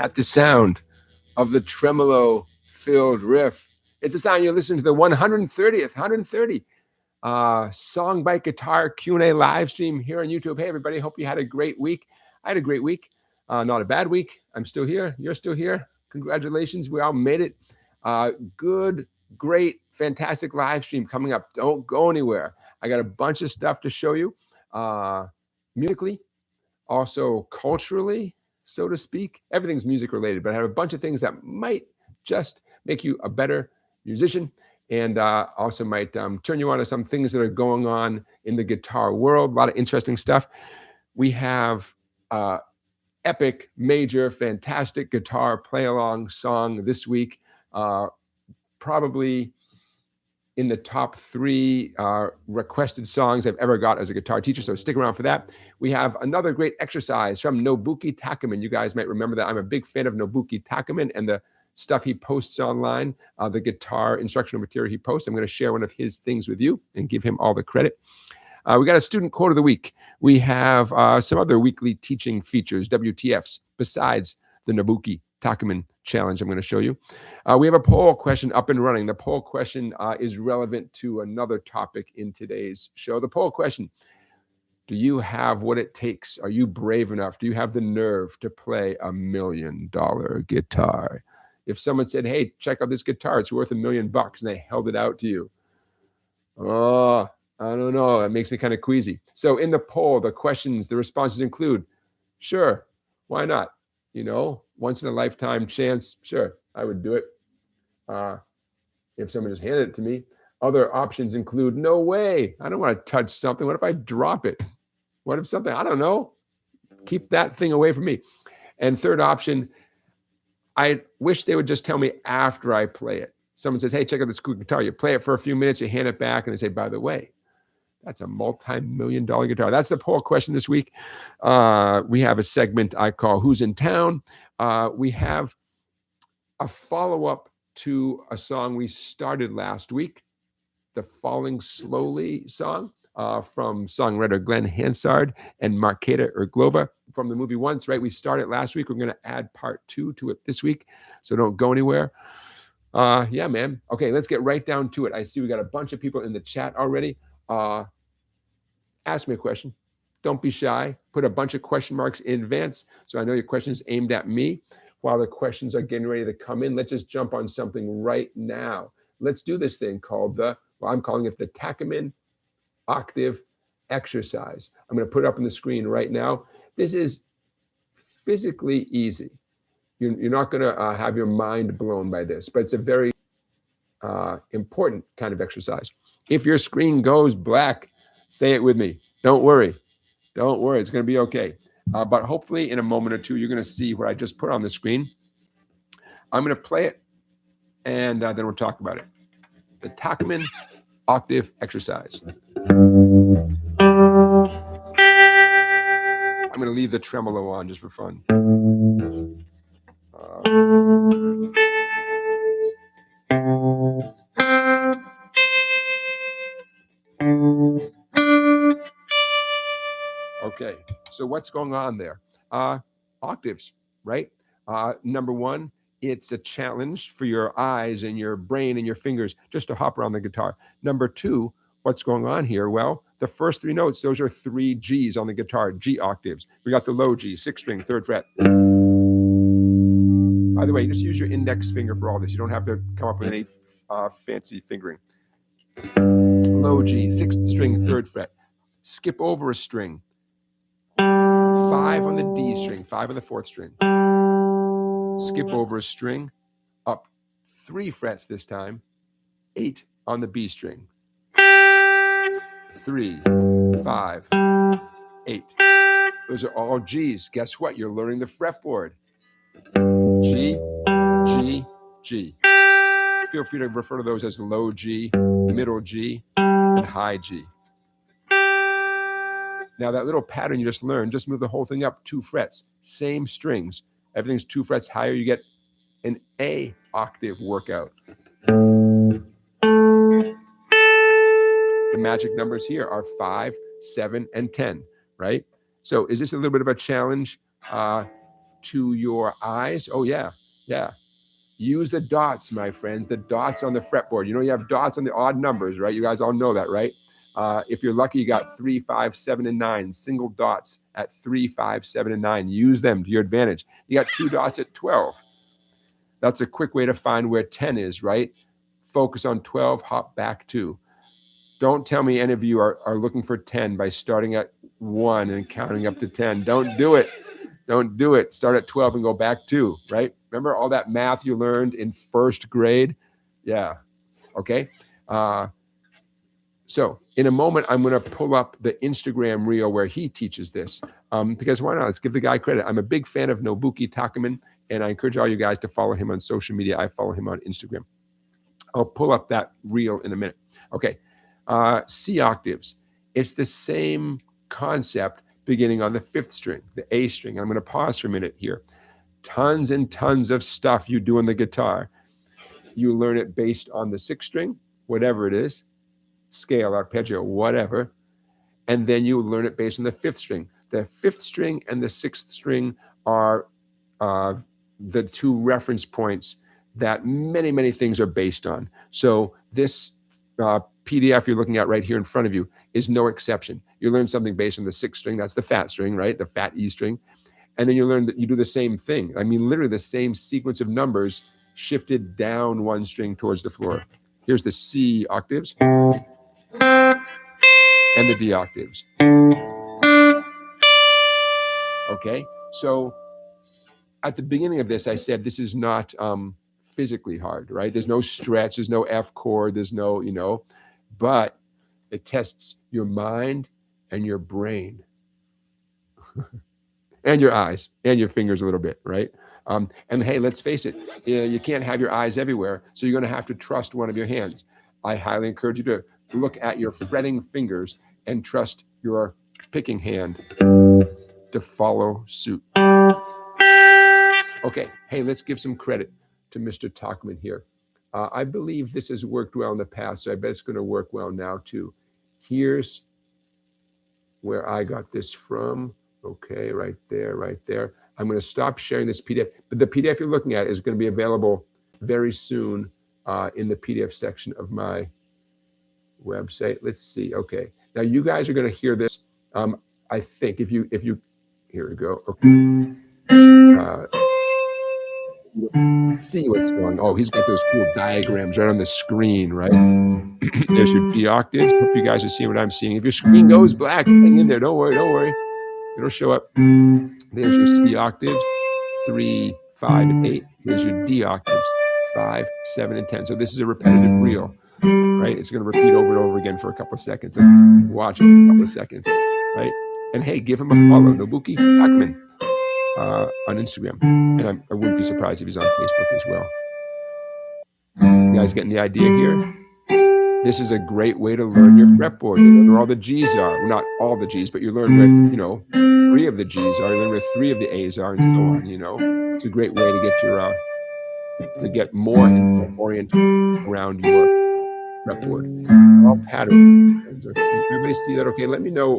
at the sound of the tremolo-filled riff. It's a sound you're listening to the 130 SongBike Guitar Q&A live stream here on YouTube. Hey, everybody. Hope you had a great week. I had a great week. Not a bad week. I'm still here. You're still here. Congratulations. We all made it. Good, great, fantastic live stream coming up. Don't go anywhere. I got a bunch of stuff to show you. Musically, also culturally, so to speak. Everything's music related, but I have a bunch of things that might just make you a better musician, and also might turn you on to some things that are going on in the guitar world. A lot of interesting stuff. We have epic, major, fantastic guitar play-along song this week. Probably in the top 3 requested songs I've ever got as a guitar teacher, so stick around for that. We have another great exercise from Nobuki Takamen. You guys might remember that. I'm a big fan of Nobuki Takamen and the stuff he posts online, the guitar instructional material he posts. I'm going to share one of his things with you and give him all the credit. We got a student quote of the week. We have some other weekly teaching features, WTFs, besides the Nobuki Takamen challenge I'm going to show you. We have a poll question up and running. The poll question is relevant to another topic in today's show. The poll question: do you have what it takes? Are you brave enough? Do you have the nerve to play $1 million guitar? If someone said, hey, check out this guitar, it's worth $1 million, and they held it out to you, oh, I don't know. That makes me kind of queasy. So in the poll, the questions, the responses include, sure, why not? You know, once in a lifetime chance, sure, I would do it. If someone just handed it to me. Other options include, no way, I don't want to touch something. What if I drop it? What if something, I don't know, keep that thing away from me. And third option, I wish they would just tell me after I play it. Someone says, hey, check out this cool guitar. You play it for a few minutes, you hand it back, and they say, by the way, that's a multi-million-dollar guitar. That's the poll question this week. We have a segment I call Who's in Town? We have a follow-up to a song we started last week, the Falling Slowly song from songwriter Glen Hansard and Marketa Irglova from the movie Once, right? We started last week. We're going to add part 2 to it this week, so don't go anywhere. Yeah, man. Okay, let's get right down to it. I see we got a bunch of people in the chat already. Ask me a question. Don't be shy. Put a bunch of question marks in advance so I know your question is aimed at me. While the questions are getting ready to come in, let's just jump on something right now. Let's do this thing called I'm calling it the Takamen Octave exercise. I'm going to put it up on the screen right now. This is physically easy. You're not going to have your mind blown by this, but it's a very important kind of exercise. If your screen goes black, say it with me. Don't worry. Don't worry. It's going to be okay. But hopefully in a moment or two, you're going to see what I just put on the screen. I'm going to play it, and then we'll talk about it. The Takamen Octave exercise. I'm going to leave the tremolo on just for fun. Okay, so what's going on there? Octaves, right? Number one, it's a challenge for your eyes and your brain and your fingers just to hop around the guitar. Number two, what's going on here? Well, the first 3 notes, those are 3 Gs on the guitar, G octaves. We got the low G, 6th string, 3rd fret. By the way, just use your index finger for all this. You don't have to come up with any fancy fingering. Low G, 6th string, 3rd fret. Skip over a string. 5 on the D string, 5 on the 4th string. Skip over a string, up 3 frets this time, 8 on the B string. 3, 5, 8. Those are all Gs. Guess what? You're learning the fretboard. G, G, G. Feel free to refer to those as low G, middle G, and high G. Now that little pattern you just learned, just move the whole thing up 2 frets, same strings. Everything's 2 frets higher, you get an A octave workout. The magic numbers here are 5, 7, and 10, right? So is this a little bit of a challenge? to your eyes. Oh yeah, yeah. Use the dots, my friends, the dots on the fretboard. You know, you have dots on the odd numbers, right? You guys all know that, right? If you're lucky, you got 3, 5, 7, and 9, single dots at 3, 5, 7, and 9. Use them to your advantage. You got 2 dots at 12. That's a quick way to find where 10 is, right? Focus on 12, hop back 2. Don't tell me any of you are looking for 10 by starting at 1 and counting up to 10. Don't do it. Don't do it. Start at 12 and go back 2, right? Remember all that math you learned in first grade? Yeah. Okay. So in a moment, I'm going to pull up the Instagram reel where he teaches this, because why not? Let's give the guy credit. I'm a big fan of Nobuki Takamen, and I encourage all you guys to follow him on social media. I follow him on Instagram. I'll pull up that reel in a minute. Okay. C octaves. It's the same concept beginning on the 5th string, the A string. I'm going to pause for a minute here. Tons and tons of stuff you do on the guitar. You learn it based on the 6th string, whatever it is, scale, arpeggio, whatever. And then you learn it based on the 5th string. The 5th string and the 6th string are the 2 reference points that many, many things are based on. So this PDF you're looking at right here in front of you is no exception. You learn something based on the 6th string. That's the fat string, right? The fat E string. And then you learn that you do the same thing. I mean, literally the same sequence of numbers shifted down 1 string towards the floor. Here's the C octaves and the D octaves. Okay, so at the beginning of this, I said this is not physically hard, right? There's no stretch, there's no F chord, there's no, you know, but it tests your mind and your brain and your eyes and your fingers a little bit, right? And hey, let's face it, you can't have your eyes everywhere, so you're going to have to trust one of your hands. I highly encourage you to look at your fretting fingers and trust your picking hand to follow suit. Okay, hey, let's give some credit to Mr. Takamen here. I believe this has worked well in the past, so I bet it's going to work well now too. Here's where I got this from. Okay, right there, right there. I'm going to stop sharing this PDF, but the PDF you're looking at is going to be available very soon in the PDF section of my website. Let's see. Okay, now you guys are going to hear this. I think if you, here we go. Okay. See what's going on. Oh, he's got those cool diagrams right on the screen, right? There's your D octaves. Hope you guys are seeing what I'm seeing. If your screen goes black, hang in there. Don't worry, don't worry. It'll show up. There's your C octaves, 3, 5, and 8. Here's your D octaves, 5, 7, and 10. So this is a repetitive reel, right? It's going to repeat over and over again for a couple of seconds. Let's watch it for a couple of seconds, right? And hey, give him a follow, Nobuki Takamen, on Instagram. And I wouldn't be surprised if he's on Facebook as well. You guys getting the idea here? This is a great way to learn your fretboard. You learn where all the G's are. Well, not all the G's, but you learn where, you know, 3 of the G's are. You learn where 3 of the A's are, and so on, you know. It's a great way to get your, to get more oriented around your fretboard. It's all patterns. Everybody see that? Okay, let me know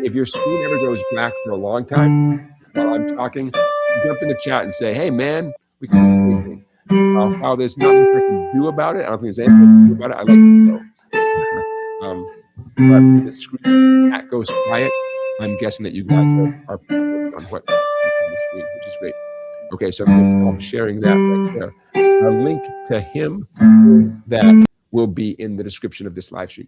if your screen ever goes black for a long time while I'm talking. Jump in the chat and say, hey, man, we can do anything. While there's nothing I can do about it, I don't think there's anything I can do about it. I like to know. But when the screen chat goes quiet, I'm guessing that you guys are on what on the screen, which is great. Okay, so I'm sharing that right there. A link to him that will be in the description of this live stream.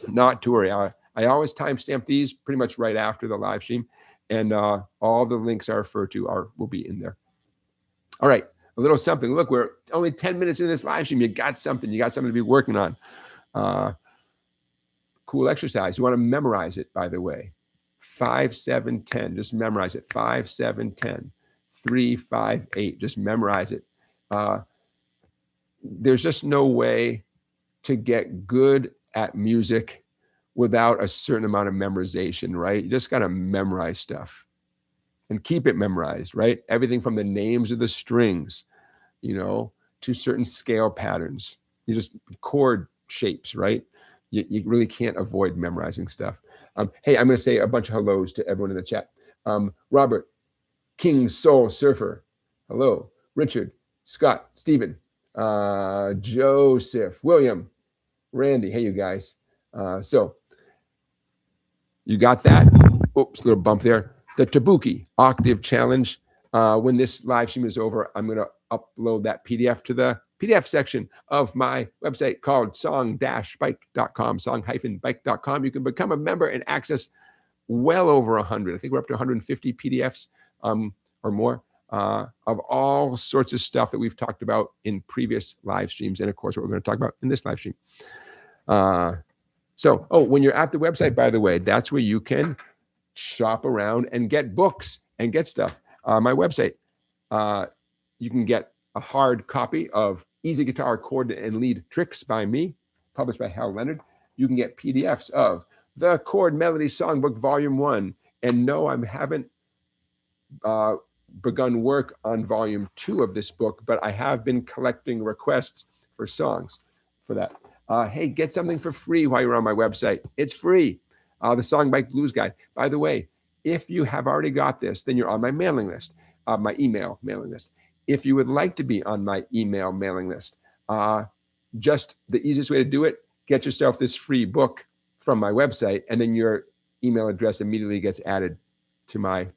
Not to worry. I always timestamp these pretty much right after the live stream, and all the links I refer to will be in there. All right. A little something. Look, we're only 10 minutes into this live stream. You got something. You got something to be working on. Cool exercise. You want to memorize it, by the way. 5, 7, 10. Just memorize it. 5, 7, 10. 3, 5, 8. Just memorize it. There's just no way to get good at music without a certain amount of memorization, right? You just got to memorize stuff. And keep it memorized, right? Everything from the names of the strings, you know, to certain scale patterns. You just chord shapes, right? You really can't avoid memorizing stuff. Hey, I'm going to say a bunch of hellos to everyone in the chat. Robert, King Soul Surfer. Hello. Richard, Scott, Stephen, Joseph, William, Randy. Hey, you guys. So you got that? Oops, little bump there. The Tabuki Octave Challenge. When this live stream is over, I'm going to upload that PDF to the PDF section of my website called song-bike.com, song-bike.com. You can become a member and access well over 100. I think we're up to 150 PDFs or more of all sorts of stuff that we've talked about in previous live streams. And of course, what we're going to talk about in this live stream. When you're at the website, by the way, that's where you can shop around and get books and get stuff. My website, you can get a hard copy of Easy Guitar Chord and Lead Tricks by me, published by Hal Leonard. You can get PDFs of the Chord-Melody Songbook Vol.1. And no, I haven't begun work on Volume 2 of this book, but I have been collecting requests for songs for that. Hey, get something for free while you're on my website. It's free. The SongBike Blues Guide. By the way, if you have already got this, then you're on my mailing list, my email mailing list. If you would like to be on my email mailing list, just the easiest way to do it, get yourself this free book from my website, and then your email address immediately gets added to my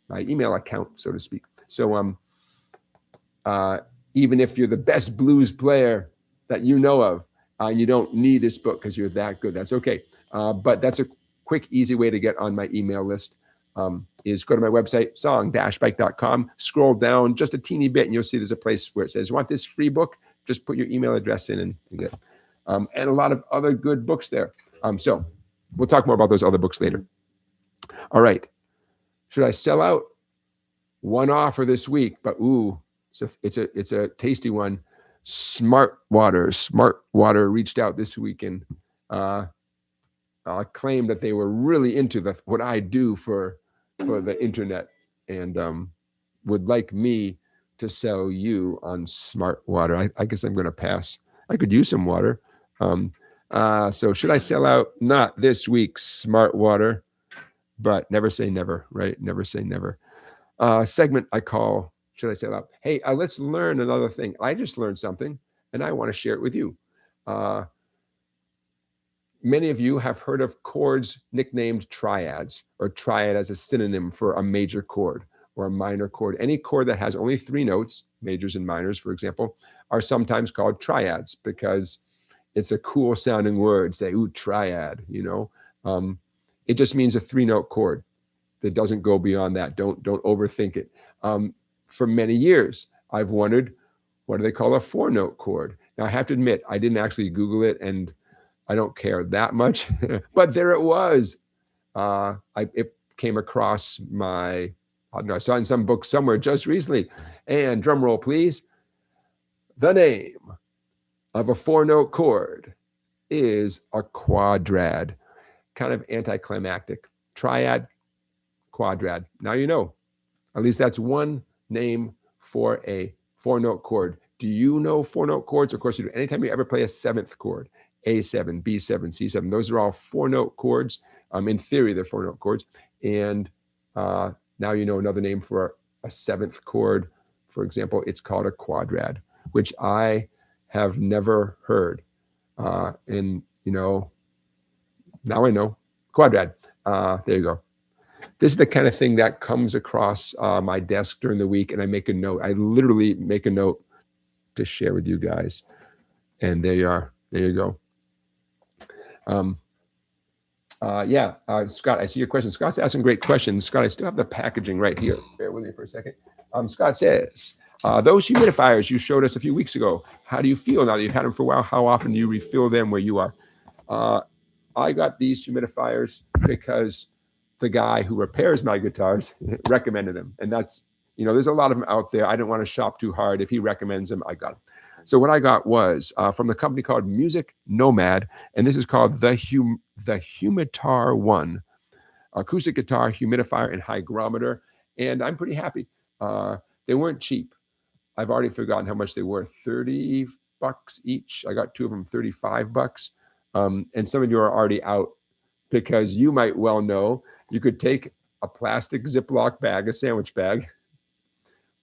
my email account, so to speak. So even if you're the best blues player that you know of, you don't need this book because you're that good, that's okay. But that's a quick, easy way to get on my email list. Is go to my website, song-bike.com, scroll down just a teeny bit, and you'll see there's a place where it says, want this free book? Just put your email address in and get it. And a lot of other good books there. So we'll talk more about those other books later. All right. Should I sell out? One offer this week, but ooh, it's a tasty one. Smart Water reached out this week and claimed that they were really into what I do for the internet and would like me to sell you on Smart Water. I guess I'm going to pass. I could use some water. So should I sell out? Not this week, Smart Water, but never say never, right? Never say never. Segment I call, should I sell out? Hey, let's learn another thing. I just learned something and I want to share it with you. Many of you have heard of chords nicknamed triads, or triad as a synonym for a major chord or a minor chord. Any chord that has only 3 notes, majors and minors, for example, are sometimes called triads because it's a cool sounding word. Say, ooh, triad, you know. It just means a 3-note chord that doesn't go beyond that. Don't overthink it. For many years, I've wondered, what do they call a 4-note chord? Now, I have to admit, I didn't actually Google it, and I don't care that much, but there it was. It came across I don't know, I saw it in some book somewhere just recently. And drum roll, please. The name of a 4-note chord is a quadrad. Kind of anticlimactic. Triad, quadrad. Now you know. At least that's one name for a 4-note chord. Do you know 4-note chords? Of course you do. Anytime you ever play a 7th chord, A7, B7, C7, those are all 4-note chords. In theory, they're 4-note chords. And now you know another name for a 7th chord. For example, it's called a quadrad, which I have never heard. And, you know, now I know. Quadrad. There you go. This is the kind of thing that comes across my desk during the week, and I make a note. I literally make a note to share with you guys. And there you are. There you go. Scott, I see your question. Scott's asking great questions. Scott, I still have the packaging right here. Bear with me for a second. Scott says, those humidifiers you showed us a few weeks ago, how do you feel now that you've had them for a while? How often do you refill them where you are? I got these humidifiers because the guy who repairs my guitars recommended them. And that's, you know, there's a lot of them out there. I didn't want to shop too hard. If he recommends them, I got them. So what I got was from the company called Music Nomad, and this is called the Humitar 1 acoustic guitar humidifier and hygrometer, and I'm pretty happy. They weren't cheap. I've already forgotten how much they were. $30 each. I got 2 of them, $35. And some of you are already out because you might well know you could take a plastic Ziploc bag, a sandwich bag,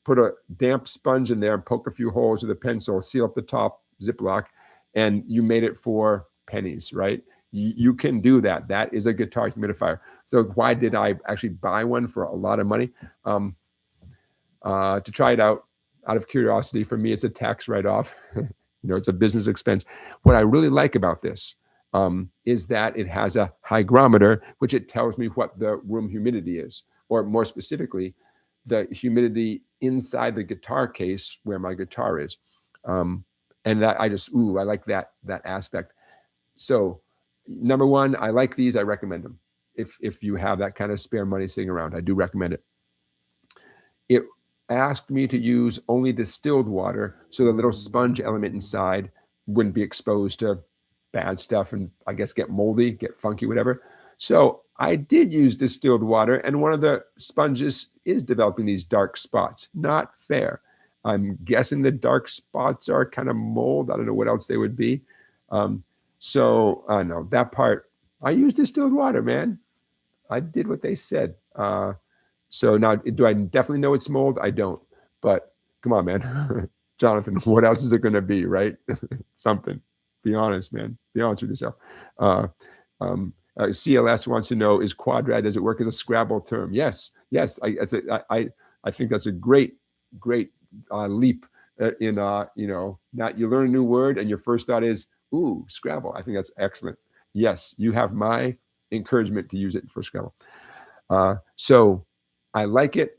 put a damp sponge in there and poke a few holes with a pencil, seal up the top Ziploc, and you made it for pennies, right? You can do that. That is a guitar humidifier. So why did I actually buy one for a lot of money? To try it out of curiosity. For me, it's a tax write-off. It's a business expense. What I really like about this is that it has a hygrometer, which it tells me what the room humidity is, or more specifically, the humidity inside the guitar case where my guitar is. And that I like that aspect. So number one, I like these. I recommend them. If you have that kind of spare money sitting around, I do recommend it. It asked me to use only distilled water so the little sponge element inside wouldn't be exposed to bad stuff and I guess get moldy, get funky, whatever. So I did use distilled water, and one of the sponges is developing these dark spots. Not fair. I'm guessing the dark spots are kind of mold. I don't know what else they would be. So no, that part, I used distilled water, man. I did what they said. So now, do I definitely know it's mold? I don't. But come on, man. Jonathan, what else is it going to be, right? Something. Be honest, man. Be honest with yourself. CLS wants to know, is Quadrad, does it work as a Scrabble term? Yes. I think that's a great leap in, not you learn a new word and your first thought is, ooh, Scrabble. I think that's excellent. Yes, you have my encouragement to use it for Scrabble. So I like it.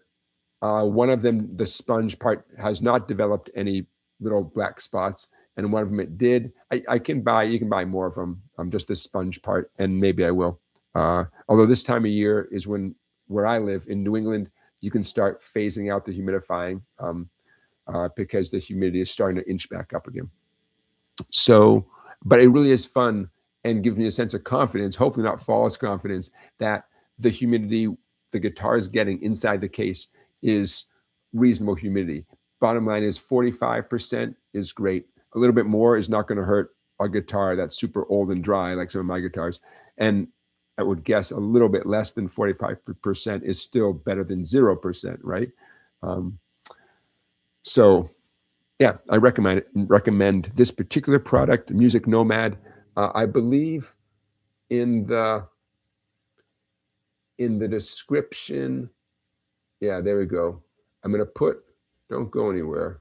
One of them, the sponge part, has not developed any little black spots, and one of them it did. You can buy more of them, just the sponge part, and maybe I will. Although this time of year is when, where I live in New England, you can start phasing out the humidifying because the humidity is starting to inch back up again. So, but it really is fun and gives me a sense of confidence, hopefully not false confidence, that the humidity the guitar is getting inside the case is reasonable humidity. Bottom line is 45% is great. A little bit more is not going to hurt a guitar that's super old and dry like some of my guitars. And I would guess a little bit less than 45% is still better than 0%, right? So yeah, I recommend this particular product, Music Nomad. I believe in the description. Yeah, there we go. I'm going to put, don't go anywhere.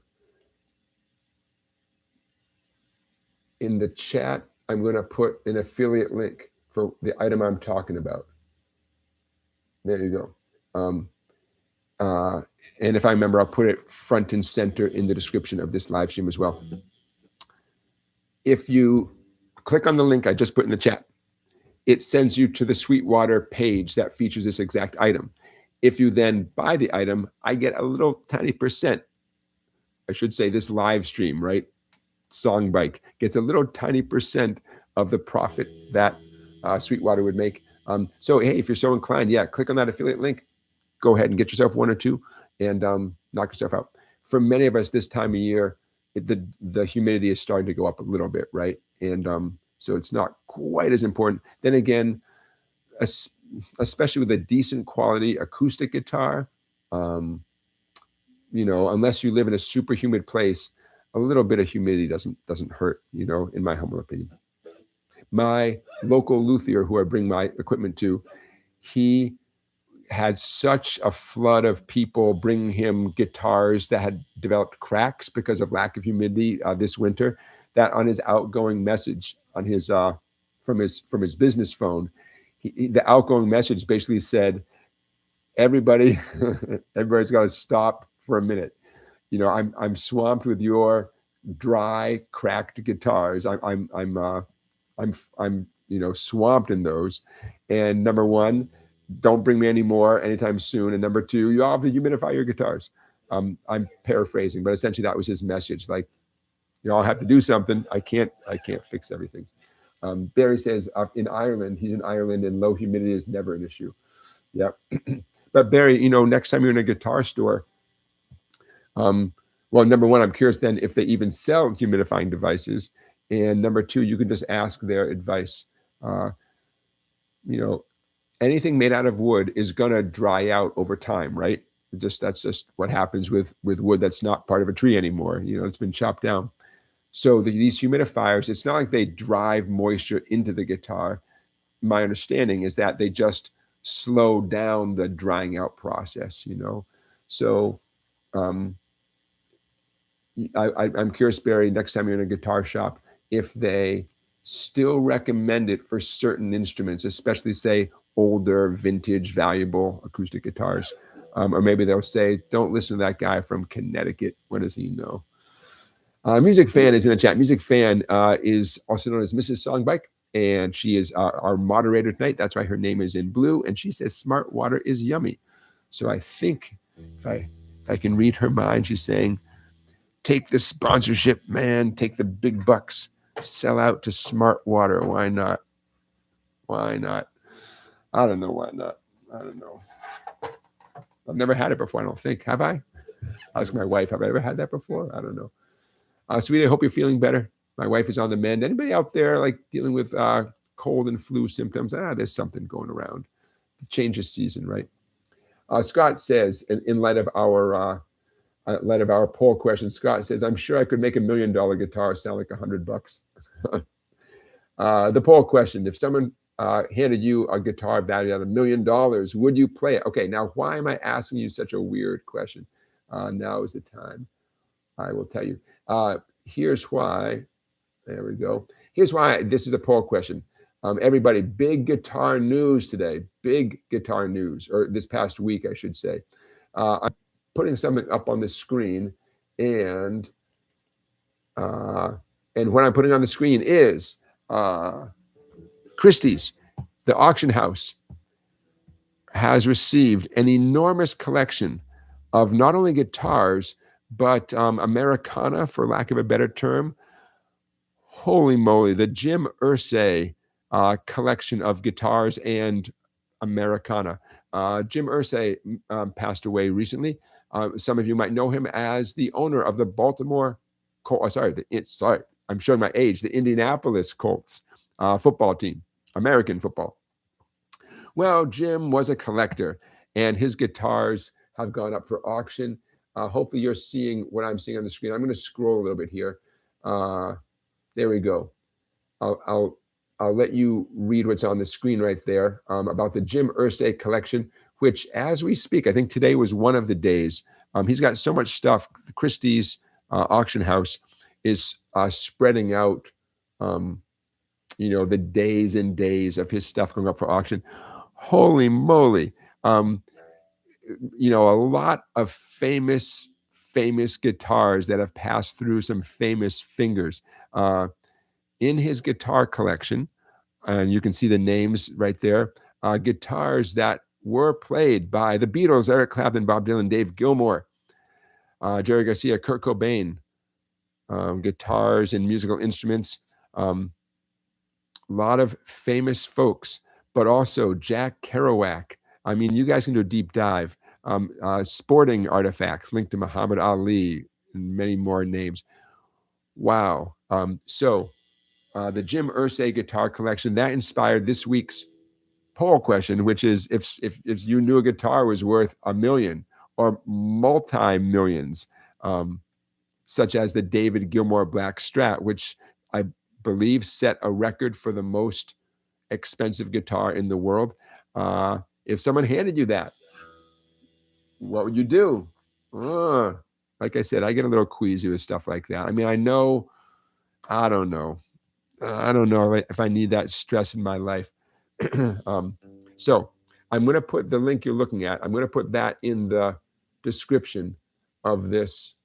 In the chat, I'm going to put an affiliate link for the item I'm talking about. There you go. And if I remember, I'll put it front and center in the description of this live stream as well. If you click on the link I just put in the chat, it sends you to the Sweetwater page that features this exact item. If you then buy the item, I get a little tiny percent. I should say this live stream, right? SongBike gets a little tiny percent of the profit that Sweetwater would make. So, hey, if you're so inclined, yeah, click on that affiliate link. Go ahead and get yourself one or two and knock yourself out. For many of us this time of year, the humidity is starting to go up a little bit, right? And so it's not quite as important. Then again, especially with a decent quality acoustic guitar, unless you live in a super humid place, a little bit of humidity doesn't hurt, in my humble opinion. My local luthier, who I bring my equipment to, he had such a flood of people bringing him guitars that had developed cracks because of lack of humidity this winter, that on his outgoing message on his from his business phone, the outgoing message basically said, everybody's got to stop for a minute. I'm swamped with your dry, cracked guitars. I'm swamped in those. And number one, don't bring me any more anytime soon. And number two, you all have to humidify your guitars. I'm paraphrasing, but essentially that was his message. Like, you all have to do something. I can't fix everything. Barry says in Ireland, he's in Ireland, and low humidity is never an issue. Yep. But Barry, next time you're in a guitar store, well, number one, I'm curious then if they even sell humidifying devices. And number two, you can just ask their advice. anything made out of wood is going to dry out over time, right? That's just what happens with wood that's not part of a tree anymore. It's been chopped down. So these humidifiers, it's not like they drive moisture into the guitar. My understanding is that they just slow down the drying out process, So I'm curious, Barry, next time you're in a guitar shop, if they still recommend it for certain instruments, especially, say, older, vintage, valuable acoustic guitars. Or maybe they'll say, don't listen to that guy from Connecticut. What does he know? Music Fan is in the chat. Music Fan is also known as Mrs. Songbike, and she is our moderator tonight. That's why her name is in blue, and she says smart water is yummy. So I think if I can read her mind, she's saying, take the sponsorship, man. Take the big bucks. Sell out to smart water. Why not? Why not? I don't know why not. I don't know. I've never had it before, I don't think. Have I? Ask my wife, have I ever had that before? I don't know. Sweetie, I hope you're feeling better. My wife is on the mend. Anybody out there like dealing with cold and flu symptoms? There's something going around. Change of season, right? Scott says, in light of our poll question, Scott says, I'm sure I could make $1 million guitar sound like $100. The poll question, if someone handed you a guitar valued at $1 million, would you play it? Okay, now why am I asking you such a weird question? Now is the time. I will tell you. Here's why. There we go. Here's why this is a poll question. Everybody, big guitar news today. Big guitar news, or this past week, I should say. I'm putting something up on the screen, and what I'm putting on the screen is Christie's, the auction house, has received an enormous collection of not only guitars, but Americana, for lack of a better term. Holy moly, the Jim Irsay collection of guitars and Americana. Jim Irsay passed away recently. Some of you might know him as the owner of the Baltimore Colts. I'm showing my age. The Indianapolis Colts football team, American football. Well, Jim was a collector, and his guitars have gone up for auction. Hopefully you're seeing what I'm seeing on the screen. I'm going to scroll a little bit here. There we go. I'll let you read what's on the screen right there about the Jim Irsay collection, which, as we speak, I think today was one of the days. He's got so much stuff. The Christie's auction house is spreading out, the days and days of his stuff going up for auction. Holy moly. A lot of famous guitars that have passed through some famous fingers. In his guitar collection, and you can see the names right there, guitars that were played by the Beatles, Eric Clapton, Bob Dylan, Dave Gilmour, Jerry Garcia, Kurt Cobain, guitars and musical instruments, a lot of famous folks, but also Jack Kerouac. I mean, you guys can do a deep dive. Sporting artifacts linked to Muhammad Ali and many more names. Wow. So the Jim Irsay guitar collection, that inspired this week's poll question, which is if you knew a guitar was worth $1 million or multi-millions, such as the David Gilmour Black Strat, which I believe set a record for the most expensive guitar in the world. If someone handed you that, what would you do? Like I said, I get a little queasy with stuff like that. I mean, I don't know if I need that stress in my life. So I'm going to put the link you're looking at. I'm going to put that in the description of this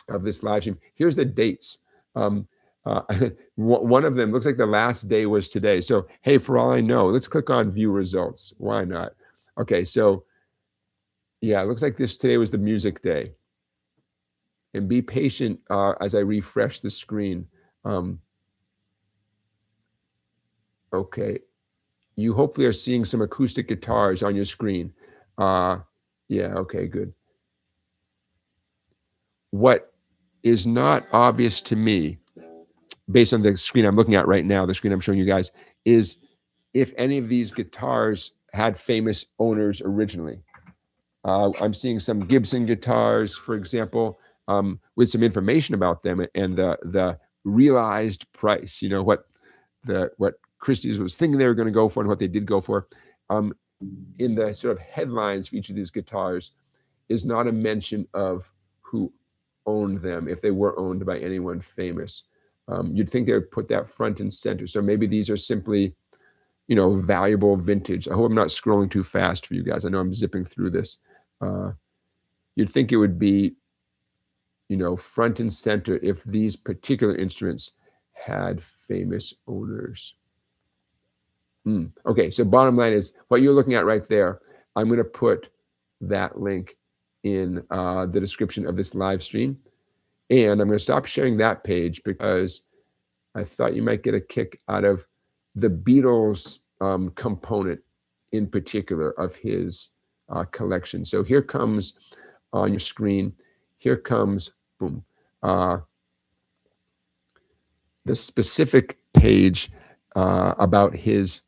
live stream. Here's the dates. One of them looks like the last day was today. So, hey, for all I know, let's click on view results. Why not? Okay, so yeah, it looks like today was the music day. And be patient as I refresh the screen. Okay, you hopefully are seeing some acoustic guitars on your screen. Yeah, okay, good. What is not obvious to me, based on the screen I'm looking at right now, the screen I'm showing you guys, is if any of these guitars had famous owners originally. I'm seeing some Gibson guitars, for example, with some information about them and the realized price. You know what Christie's was thinking they were going to go for and what they did go for. In the sort of headlines for each of these guitars is not a mention of who owned them, if they were owned by anyone famous. You'd think they would put that front and center. So maybe these are simply, valuable vintage. I hope I'm not scrolling too fast for you guys. I know I'm zipping through this. You'd think it would be, front and center if these particular instruments had famous owners. Okay, so bottom line is what you're looking at right there. I'm going to put that link in the description of this live stream. And I'm going to stop sharing that page because I thought you might get a kick out of the Beatles component in particular of his collection. So here comes on your screen, here comes, boom, the specific page about his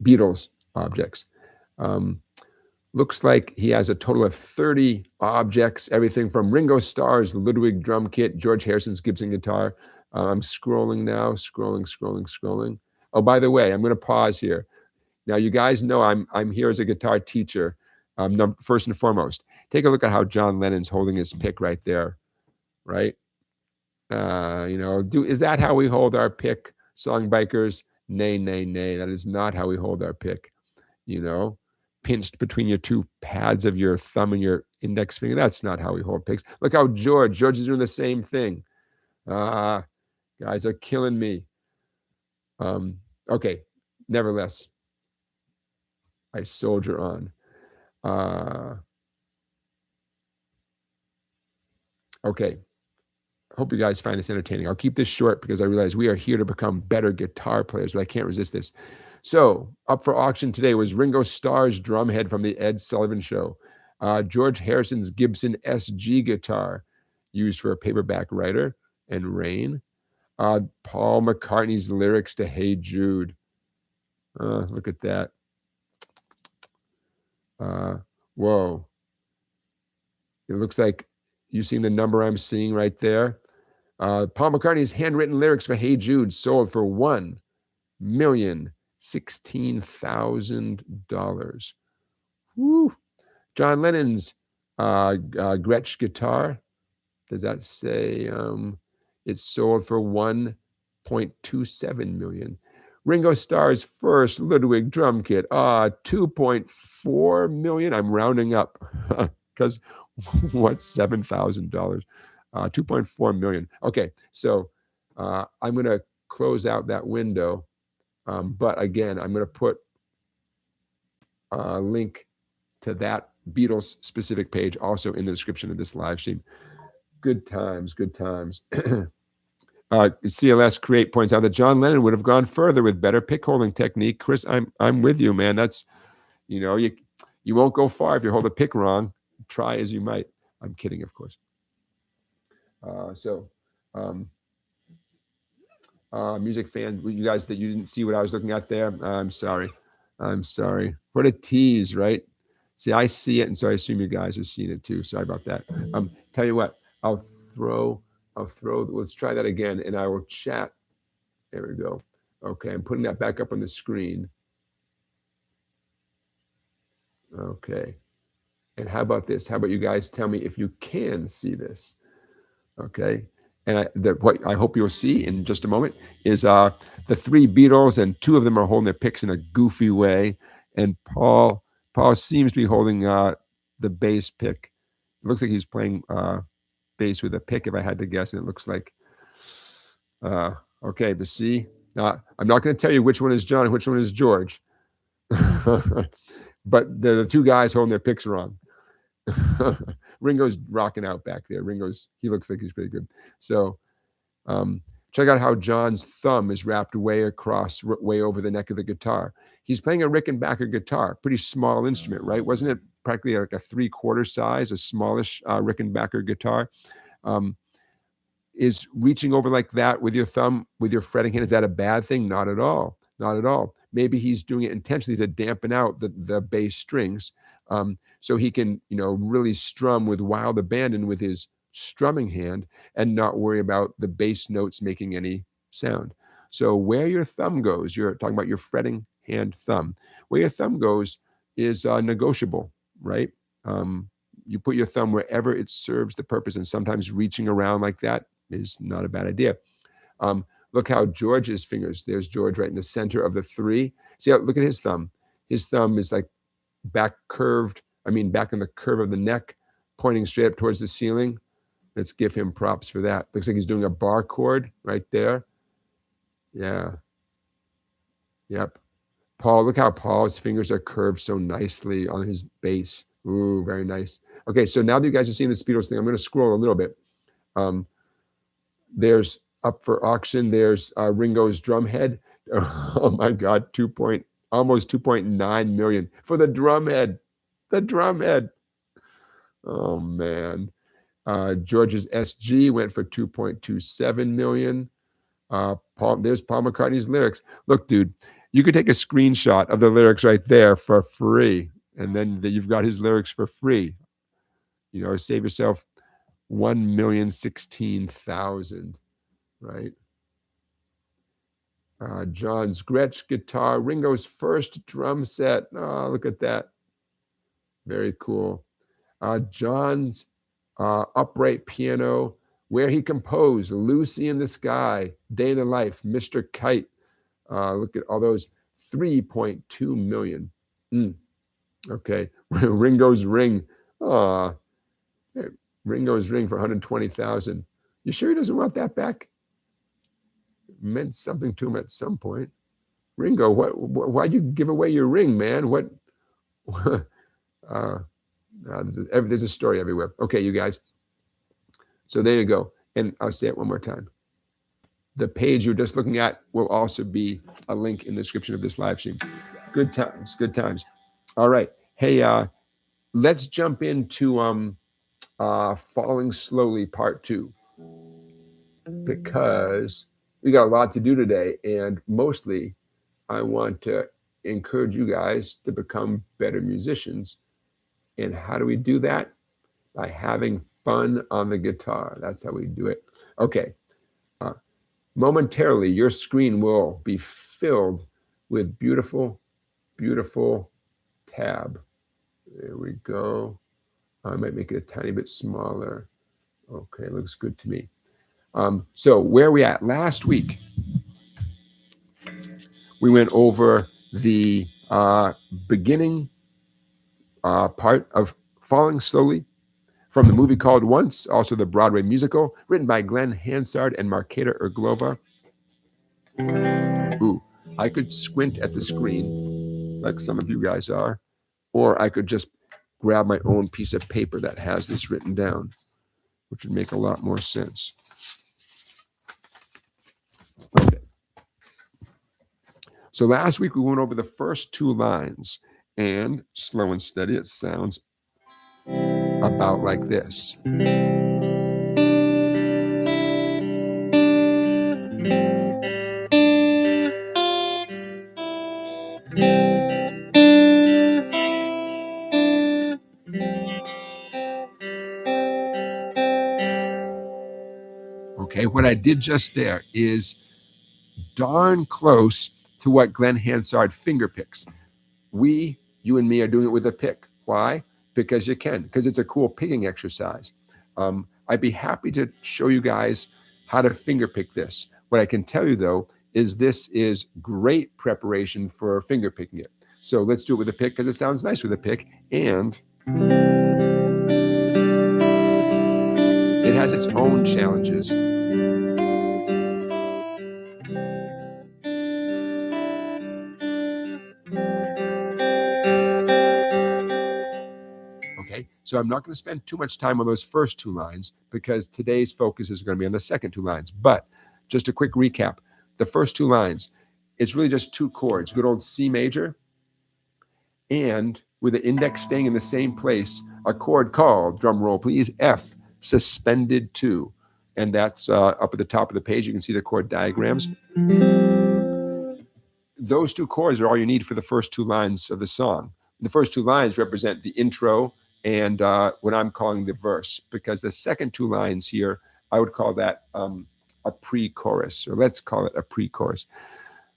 Beatles objects. Looks like he has a total of 30 objects, everything from Ringo Starr's Ludwig drum kit, George Harrison's Gibson guitar. I'm scrolling now, scrolling. Oh, by the way, I'm going to pause here. Now, you guys know I'm here as a guitar teacher, first and foremost. Take a look at how John Lennon's holding his pick right there, right? Is that how we hold our pick, songbikers? Nay. That is not how we hold our pick, pinched between your two pads of your thumb and your index finger. That's not how we hold picks. Look how George is doing the same thing. Guys are killing me. Okay, nevertheless, I soldier on. Okay, hope you guys find this entertaining. I'll keep this short because I realize we are here to become better guitar players, but I can't resist this. So up for auction today was Ringo Starr's drum head from the Ed Sullivan Show, George Harrison's Gibson SG guitar used for a paperback writer and Rain, Paul McCartney's lyrics to Hey Jude. Look at that. Whoa. It looks like you seeing the number I'm seeing right there. Paul McCartney's handwritten lyrics for Hey Jude sold for $1,016,000. Woo. John Lennon's Gretsch guitar. Does that say it sold for $1.27 million? Ringo Starr's first Ludwig drum kit, $2.4 million. I'm rounding up because what's $7,000? $2.4 million. Okay, so I'm going to close out that window. But again, I'm going to put a link to that Beatles specific page also in the description of this live stream. Good times. CLS Create points out that John Lennon would have gone further with better pick holding technique. Chris, I'm with you, man. That's, you won't go far if you hold a pick wrong. Try as you might. I'm kidding, of course. Music fan, you guys that you didn't see what I was looking at there, I'm sorry. What a tease, right? See, I see it, and so I assume you guys are seeing it too. Sorry about that. Tell you what, let's try that again, and I will chat. There we go. Okay, I'm putting that back up on the screen. Okay. And how about this? How about you guys tell me if you can see this? Okay. And what I hope you'll see in just a moment is the three Beatles, and two of them are holding their picks in a goofy way. And Paul seems to be holding the bass pick. It looks like he's playing bass with a pick, if I had to guess. And it looks like, okay, but see, now I'm not going to tell you which one is John and which one is George. But the two guys holding their picks wrong. Ringo's rocking out back there. He looks like he's pretty good. So check out how John's thumb is wrapped way over the neck of the guitar. He's playing a Rickenbacker guitar, pretty small instrument, right? Wasn't it practically like a 3/4 size, a smallish Rickenbacker guitar? Is reaching over like that with your thumb, with your fretting hand, is that a bad thing? Not at all. maybe he's doing it intentionally to dampen out the bass strings, so he can, really strum with wild abandon with his strumming hand and not worry about the bass notes making any sound. So where your thumb goes, you're talking about your fretting hand thumb, where your thumb goes is negotiable, right? You put your thumb wherever it serves the purpose, and sometimes reaching around like that is not a bad idea. Look how George's fingers, there's George right in the center of the three. See how, look at his thumb. His thumb is like back in the curve of the neck, pointing straight up towards the ceiling. Let's give him props for that. Looks like he's doing a bar chord right there. Yeah. Yep. Paul, look how Paul's fingers are curved so nicely on his bass. Ooh, very nice. Okay, so now that you guys are seeing the Speedos thing, I'm going to scroll a little bit. There's up for auction. There's Ringo's drum head. Oh my God, almost 2.9 million for the drum head. The drum head. Oh man. George's SG went for 2.27 million. There's Paul McCartney's lyrics. Look, dude, you could take a screenshot of the lyrics right there for free, and then you've got his lyrics for free. Save yourself 1,016,000, right? John's Gretsch guitar, Ringo's first drum set. Oh, look at that. Very cool. John's upright piano, where he composed Lucy in the Sky, Day in the Life, Mr. Kite. Look at all those, 3.2 million. Okay. Ringo's Ring. Ringo's Ring for 120,000. You sure he doesn't want that back? It meant something to him at some point. Ringo, why'd you give away your ring, man? There's a story everywhere. Okay, you guys. So there you go. And I'll say it one more time. The page you're just looking at will also be a link in the description of this live stream. Good times, good times. All right. Hey, let's jump into Falling Slowly Part 2, because we got a lot to do today, and mostly I want to encourage you guys to become better musicians. And how do we do that? By having fun on the guitar. That's how we do it. Okay. Momentarily, your screen will be filled with beautiful, beautiful tab. There we go. I might make it a tiny bit smaller. Okay, looks good to me. So where are we at? Last week, we went over the beginning part of Falling Slowly from the movie called Once, also the Broadway musical, written by Glen, Hansard, and Marketa Irglova. Ooh, I could squint at the screen like some of you guys are, or I could just grab my own piece of paper that has this written down, which would make a lot more sense. Okay. So last week we went over the first two lines, and slow and steady, it sounds about like this. Okay, what I did just there is darn close to what Glen Hansard finger picks. You and me are doing it with a pick. Why? Because you can, because it's a cool picking exercise. I'd be happy to show you guys how to finger pick this. What I can tell you though, is this is great preparation for finger picking it. So let's do it with a pick because it sounds nice with a pick, and it has its own challenges. Okay, so I'm not going to spend too much time on those first two lines because today's focus is going to be on the second two lines. But just a quick recap. The first two lines, it's really just two chords, good old C major, and with the index staying in the same place, a chord called, drum roll please, F, suspended 2. And that's up at the top of the page. You can see the chord diagrams. those two chords are all you need for the first two lines of the song. The first two lines represent the intro and what I'm calling the verse, because the second two lines here, I would call that a pre-chorus, or let's call it a pre-chorus.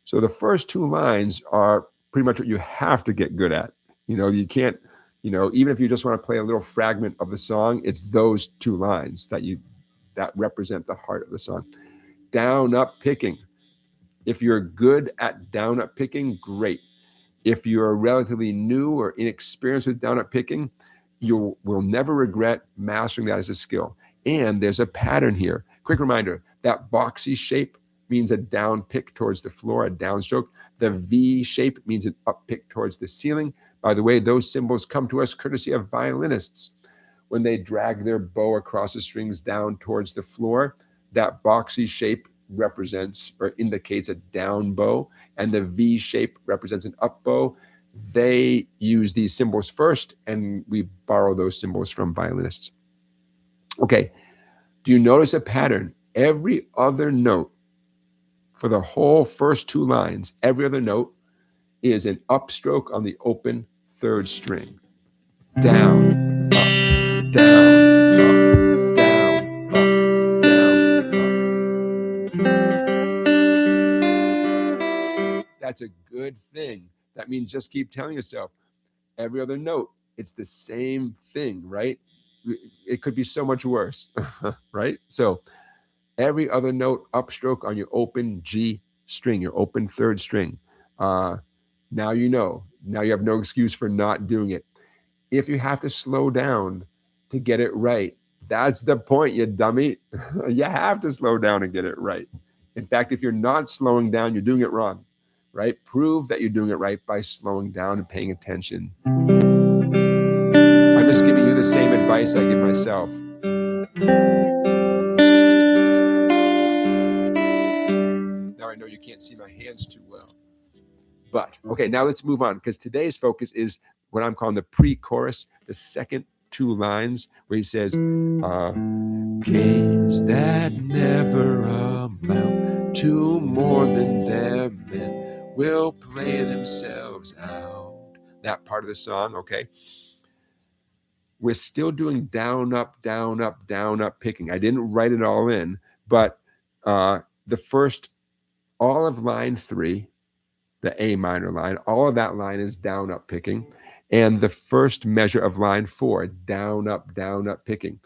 So the first two lines are pretty much what you have to get good at. You can't, even if you just want to play a little fragment of the song, it's those two lines that represent the heart of the song. Down, up, picking. If you're good at down, up picking, great. If you're relatively new or inexperienced with down, up picking, you will never regret mastering that as a skill. And there's a pattern here. Quick reminder, that boxy shape means a down pick towards the floor, a downstroke. The V shape means an up pick towards the ceiling. By the way, those symbols come to us courtesy of violinists. When they drag their bow across the strings down towards the floor, that boxy shape represents or indicates a down bow, and the V shape represents an up bow. They use these symbols first, and we borrow those symbols from violinists. Okay, do you notice a pattern? Every other note for the whole first two lines, every other note is an upstroke on the open third string. Down, up, down, up, down, up, down, up. That's a good thing. That means just keep telling yourself, every other note, it's the same thing, right? It could be so much worse, right? So every other note, upstroke on your open G string, your open third string. Now you know. Now you have no excuse for not doing it. If you have to slow down to get it right, that's the point, you dummy. You have to slow down and get it right. In fact, if you're not slowing down, you're doing it wrong, right? Prove that you're doing it right by slowing down and paying attention. I'm just giving you the same advice I give myself. Now I know you can't see my hands too well. But, okay, now let's move on, because today's focus is what I'm calling the pre-chorus, the second two lines, where he says, games that never amount to more than their men will play themselves out. That part of the song, okay? We're still doing down, up, down, up, down, up picking. I didn't write it all in, but the first, all of line 3, the A minor line, all of that line is down, up picking. And the first measure of line 4, down, up, picking.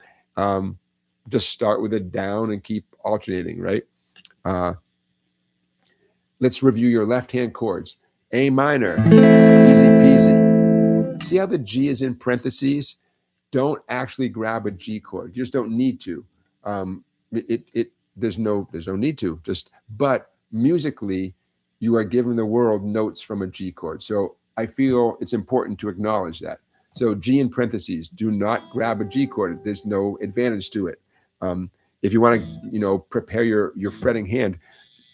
Just start with a down and keep alternating, right? Let's review your left-hand chords. A minor, easy peasy. See how the G is in parentheses? Don't actually grab a G chord. You just don't need to. There's no need to. But musically, you are giving the world notes from a G chord. So I feel it's important to acknowledge that. So G in parentheses, do not grab a G chord. There's no advantage to it. If you want to, prepare your fretting hand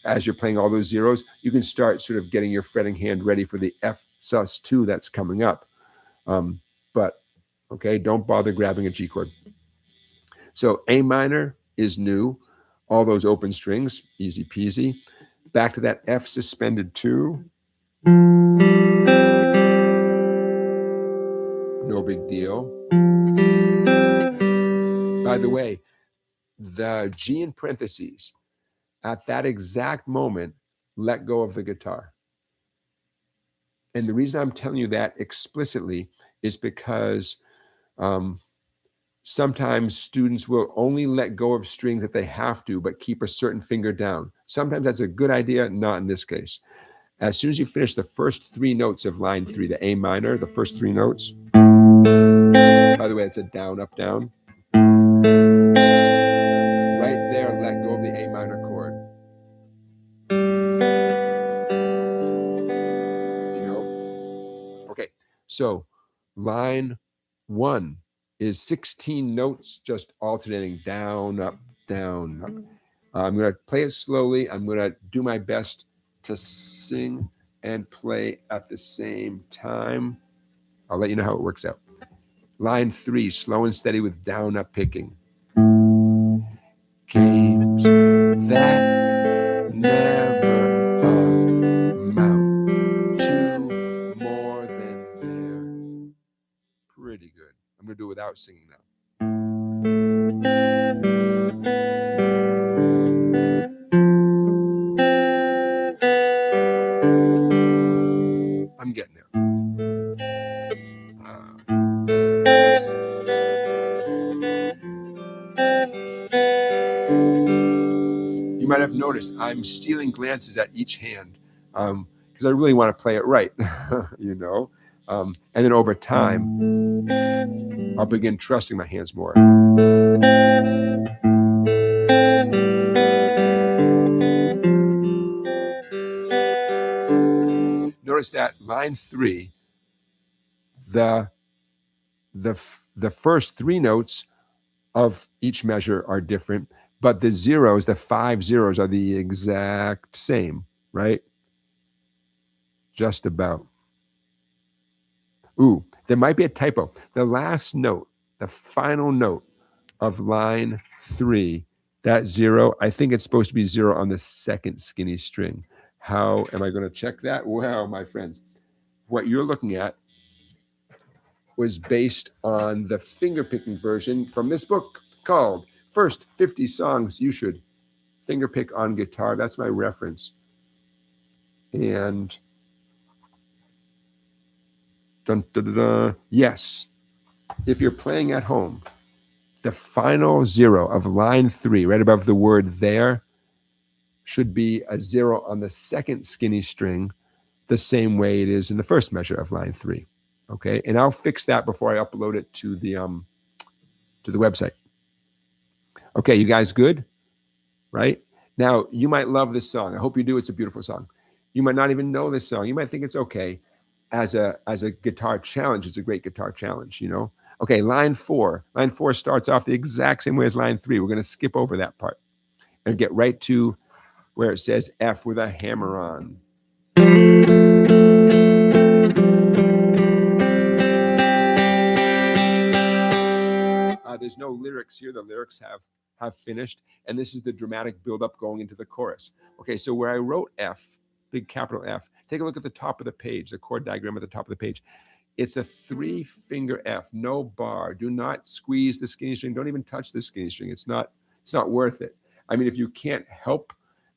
as you're playing all those zeros, you can start sort of getting your fretting hand ready for the F sus2 that's coming up. But okay, don't bother grabbing a G chord. So A minor is new. All those open strings, easy peasy. Back to that F suspended 2. No big deal. By the way, the G in parentheses, at that exact moment, let go of the guitar. And the reason I'm telling you that explicitly is because sometimes students will only let go of strings that they have to, but keep a certain finger down. Sometimes that's a good idea, not in this case. As soon as you finish the first 3 notes of line 3, the A minor, the first 3 notes, by the way, it's a down, up, down. Right there, let go of the A minor chord. Okay, so line 1 is 16 notes just alternating down, up, down, up. I'm going to play it slowly. I'm going to do my best to sing and play at the same time. I'll let you know how it works out. Line 3, slow and steady with down, up picking. Games that never amount to do without singing now. I'm getting there. You might have noticed I'm stealing glances at each hand because I really want to play it right, you know. And then over time, I'll begin trusting my hands more. Notice that line 3, the first 3 notes of each measure are different, but the zeros, the 5 zeros, are the exact same, right? Just about. Ooh, there might be a typo. The last note, the final note of line 3, that 0, I think it's supposed to be 0 on the second skinny string. How am I going to check that? Well, my friends, what you're looking at was based on the finger-picking version from this book called First 50 Songs You Should Fingerpick on Guitar. That's my reference. And dun, dun, dun, dun, yes, if you're playing at home, the final 0 of line 3, right above the word there, should be a 0 on the second skinny string, the same way it is in the first measure of line 3. Okay, and I'll fix that before I upload it to the website. Okay, you guys good? Right? Now, you might love this song. I hope you do. It's a beautiful song. You might not even know this song. You might think it's okay. As a guitar challenge, it's a great guitar challenge, you know? Okay, line 4. Line 4 starts off the exact same way as line 3. We're going to skip over that part and get right to where it says F with a hammer on. There's no lyrics here. The lyrics have finished, and this is the dramatic buildup going into the chorus. Okay, so where I wrote F, big capital F, take a look at the top of the page, the chord diagram at the top of the page. It's a 3-finger F, no bar. Do not squeeze the skinny string. Don't even touch the skinny string. It's not worth it. I mean, if you can't help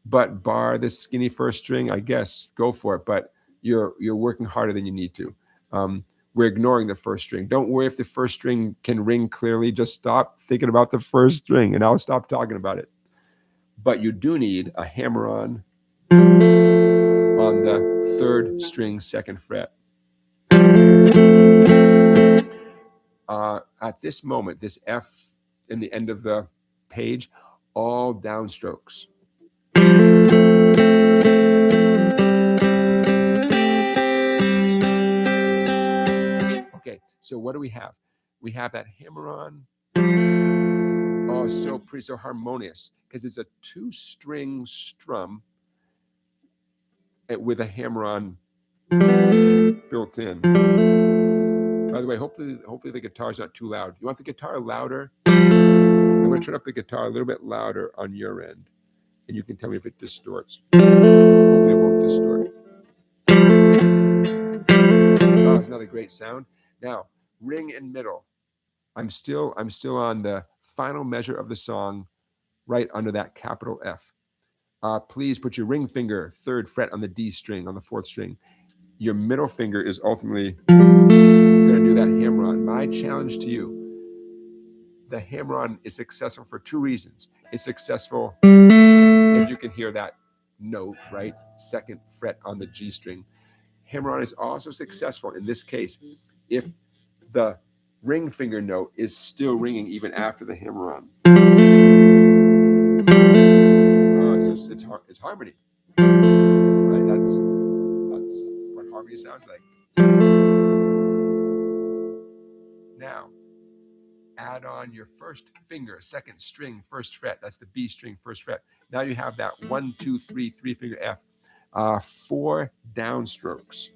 but bar the skinny first string, I guess go for it. But you're working harder than you need to. We're ignoring the first string. Don't worry if the first string can ring clearly. Just stop thinking about the first string, and I'll stop talking about it. But you do need a hammer-on the 3rd string, 2nd fret. At this moment, this F in the end of the page, all downstrokes. Okay, so what do we have? We have that hammer-on. Oh, so pretty, so harmonious, because it's a 2-string strum with a hammer-on built in. By the way, hopefully the guitar's not too loud. You want the guitar louder? I'm going to turn up the guitar a little bit louder on your end, and you can tell me if it distorts. Hopefully it won't distort. Oh, it's not a great sound. Now, ring and middle. I'm still on the final measure of the song, right under that capital F. Please put your ring finger 3rd fret on the D string, on the 4th string. Your middle finger is ultimately going to do that hammer-on. My challenge to you, the hammer-on is successful for 2 reasons. It's successful if you can hear that note, right? 2nd fret on the G string. Hammer-on is also successful in this case if the ring finger note is still ringing even after the hammer-on. It's harmony, right? That's what harmony sounds like. Now, add on your 1st finger, 2nd string, 1st fret. That's the B string, 1st fret. Now you have that 1, 2, 3, 3-finger F. 4 downstrokes.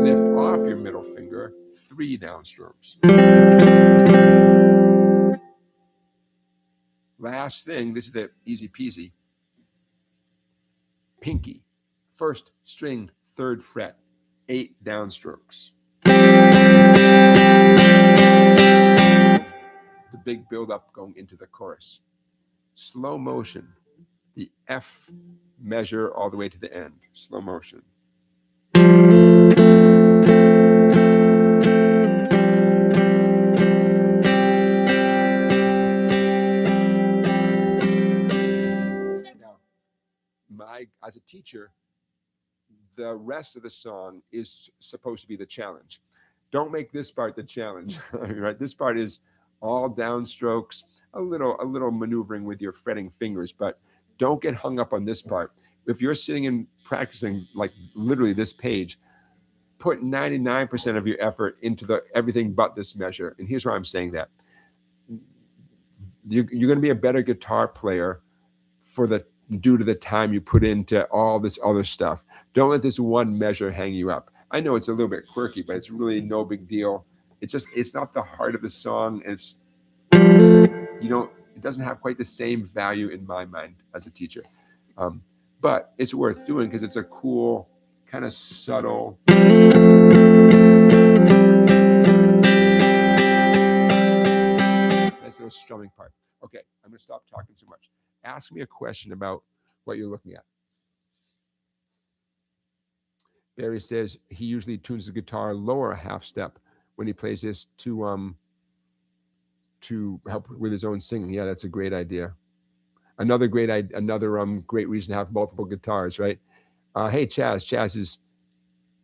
Lift off your middle finger, 3 downstrokes. Last thing, this is the easy peasy. Pinky, 1st string, 3rd fret, 8 downstrokes. big buildup going into the chorus. Slow motion, the F measure all the way to the end. Slow motion. Now, as a teacher, the rest of the song is supposed to be the challenge. Don't make this part the challenge, right? This part is all downstrokes, a little maneuvering with your fretting fingers, but don't get hung up on this part. If you're sitting and practicing like literally this page, put 99% of your effort into everything but this measure. And here's why I'm saying that. You're going to be a better guitar player due to the time you put into all this other stuff. Don't let this one measure hang you up. I know it's a little bit quirky, but it's really no big deal. It's not the heart of the song, and it doesn't have quite the same value in my mind as a teacher. But it's worth doing because it's a cool, kind of subtle. Nice little strumming part. Okay, I'm going to stop talking so much. Ask me a question about what you're looking at. Barry says he usually tunes the guitar lower a half step when he plays this to help with his own singing. Yeah, that's a great idea. Another great reason to have multiple guitars, right? Hey, Chaz. Chaz is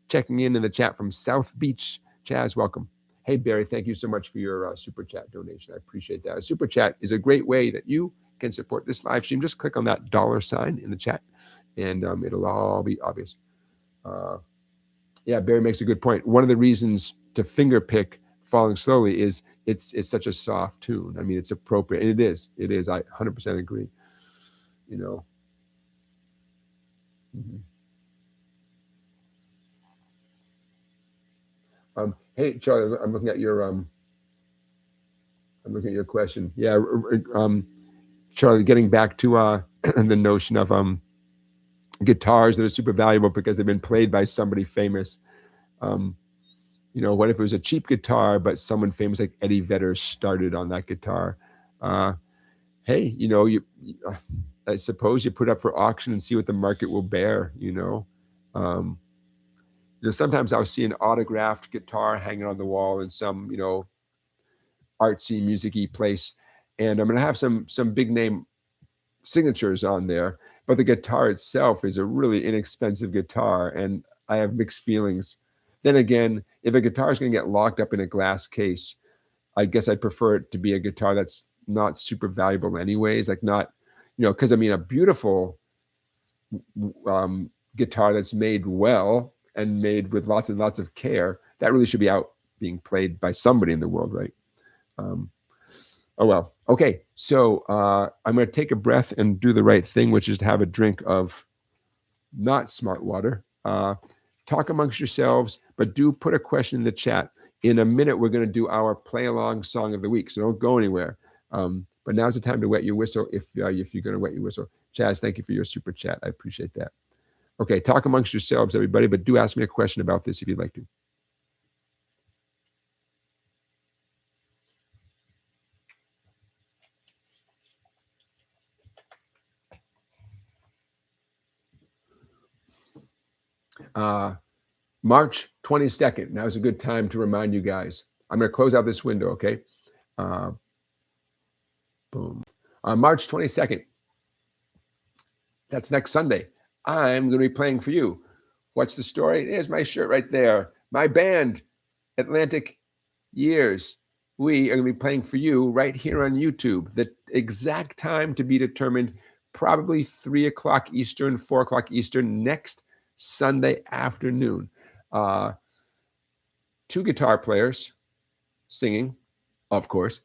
checking in the chat from South Beach. Chaz, welcome. Hey, Barry, thank you so much for your super chat donation. I appreciate that. A super chat is a great way that you can support this live stream. Just click on that $ in the chat, and it'll all be obvious. Yeah, Barry makes a good point. One of the reasons to finger pick Falling Slowly is it's such a soft tune. I mean, it's appropriate. And it is. I 100% agree. Hey, Charlie, I'm looking at your question. Yeah, Charlie, getting back to the notion of guitars that are super valuable because they've been played by somebody famous. What if it was a cheap guitar, but someone famous like Eddie Vedder started on that guitar? Hey, I suppose you put up for auction and see what the market will bear. Sometimes I'll see an autographed guitar hanging on the wall in some, artsy, music-y place, and I'm going to have some big name signatures on there, but the guitar itself is a really inexpensive guitar, and I have mixed feelings. Then again, if a guitar is going to get locked up in a glass case, I guess I'd prefer it to be a guitar that's not super valuable anyways, like not, because I mean, a beautiful guitar that's made well and made with lots and lots of care, that really should be out being played by somebody in the world, right? Oh, well. Okay, so I'm going to take a breath and do the right thing, which is to have a drink of not smart water. Talk amongst yourselves, but do put a question in the chat. In a minute, we're going to do our play-along song of the week, so don't go anywhere. But now's the time to wet your whistle if you're going to wet your whistle. Chaz, thank you for your super chat. I appreciate that. Okay, talk amongst yourselves, everybody, but do ask me a question about this if you'd like to. March 22nd. Now is a good time to remind you guys. I'm going to close out this window, okay? Boom. March 22nd. That's next Sunday. I'm going to be playing for you. What's the story? There's my shirt right there. My band, Atlantic Years. We are going to be playing for you right here on YouTube. The exact time to be determined, probably 3 o'clock Eastern, 4 o'clock Eastern, next Sunday afternoon. 2 guitar players singing, of course,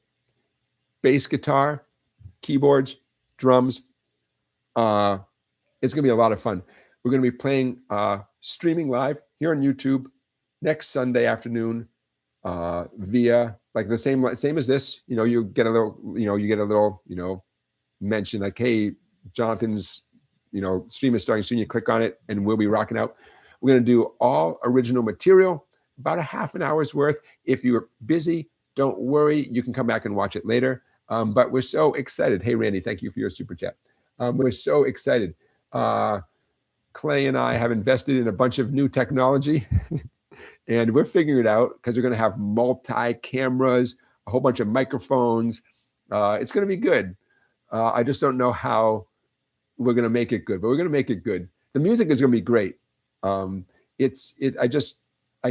bass guitar, keyboards, drums. It's going to be a lot of fun. We're going to be playing streaming live here on YouTube next Sunday afternoon via like the same as this. You get a little mention like, hey, Jonathan's stream is starting soon. You click on it and we'll be rocking out. We're going to do all original material, about a half an hour's worth. If you're busy, don't worry. You can come back and watch it later. But we're so excited. Hey, Randy, thank you for your super chat. We're so excited. Clay and I have invested in a bunch of new technology and we're figuring it out because we're going to have multi-cameras, a whole bunch of microphones. It's going to be good. I just don't know how we're going to make it good, but we're going to make it good. The music is going to be great. I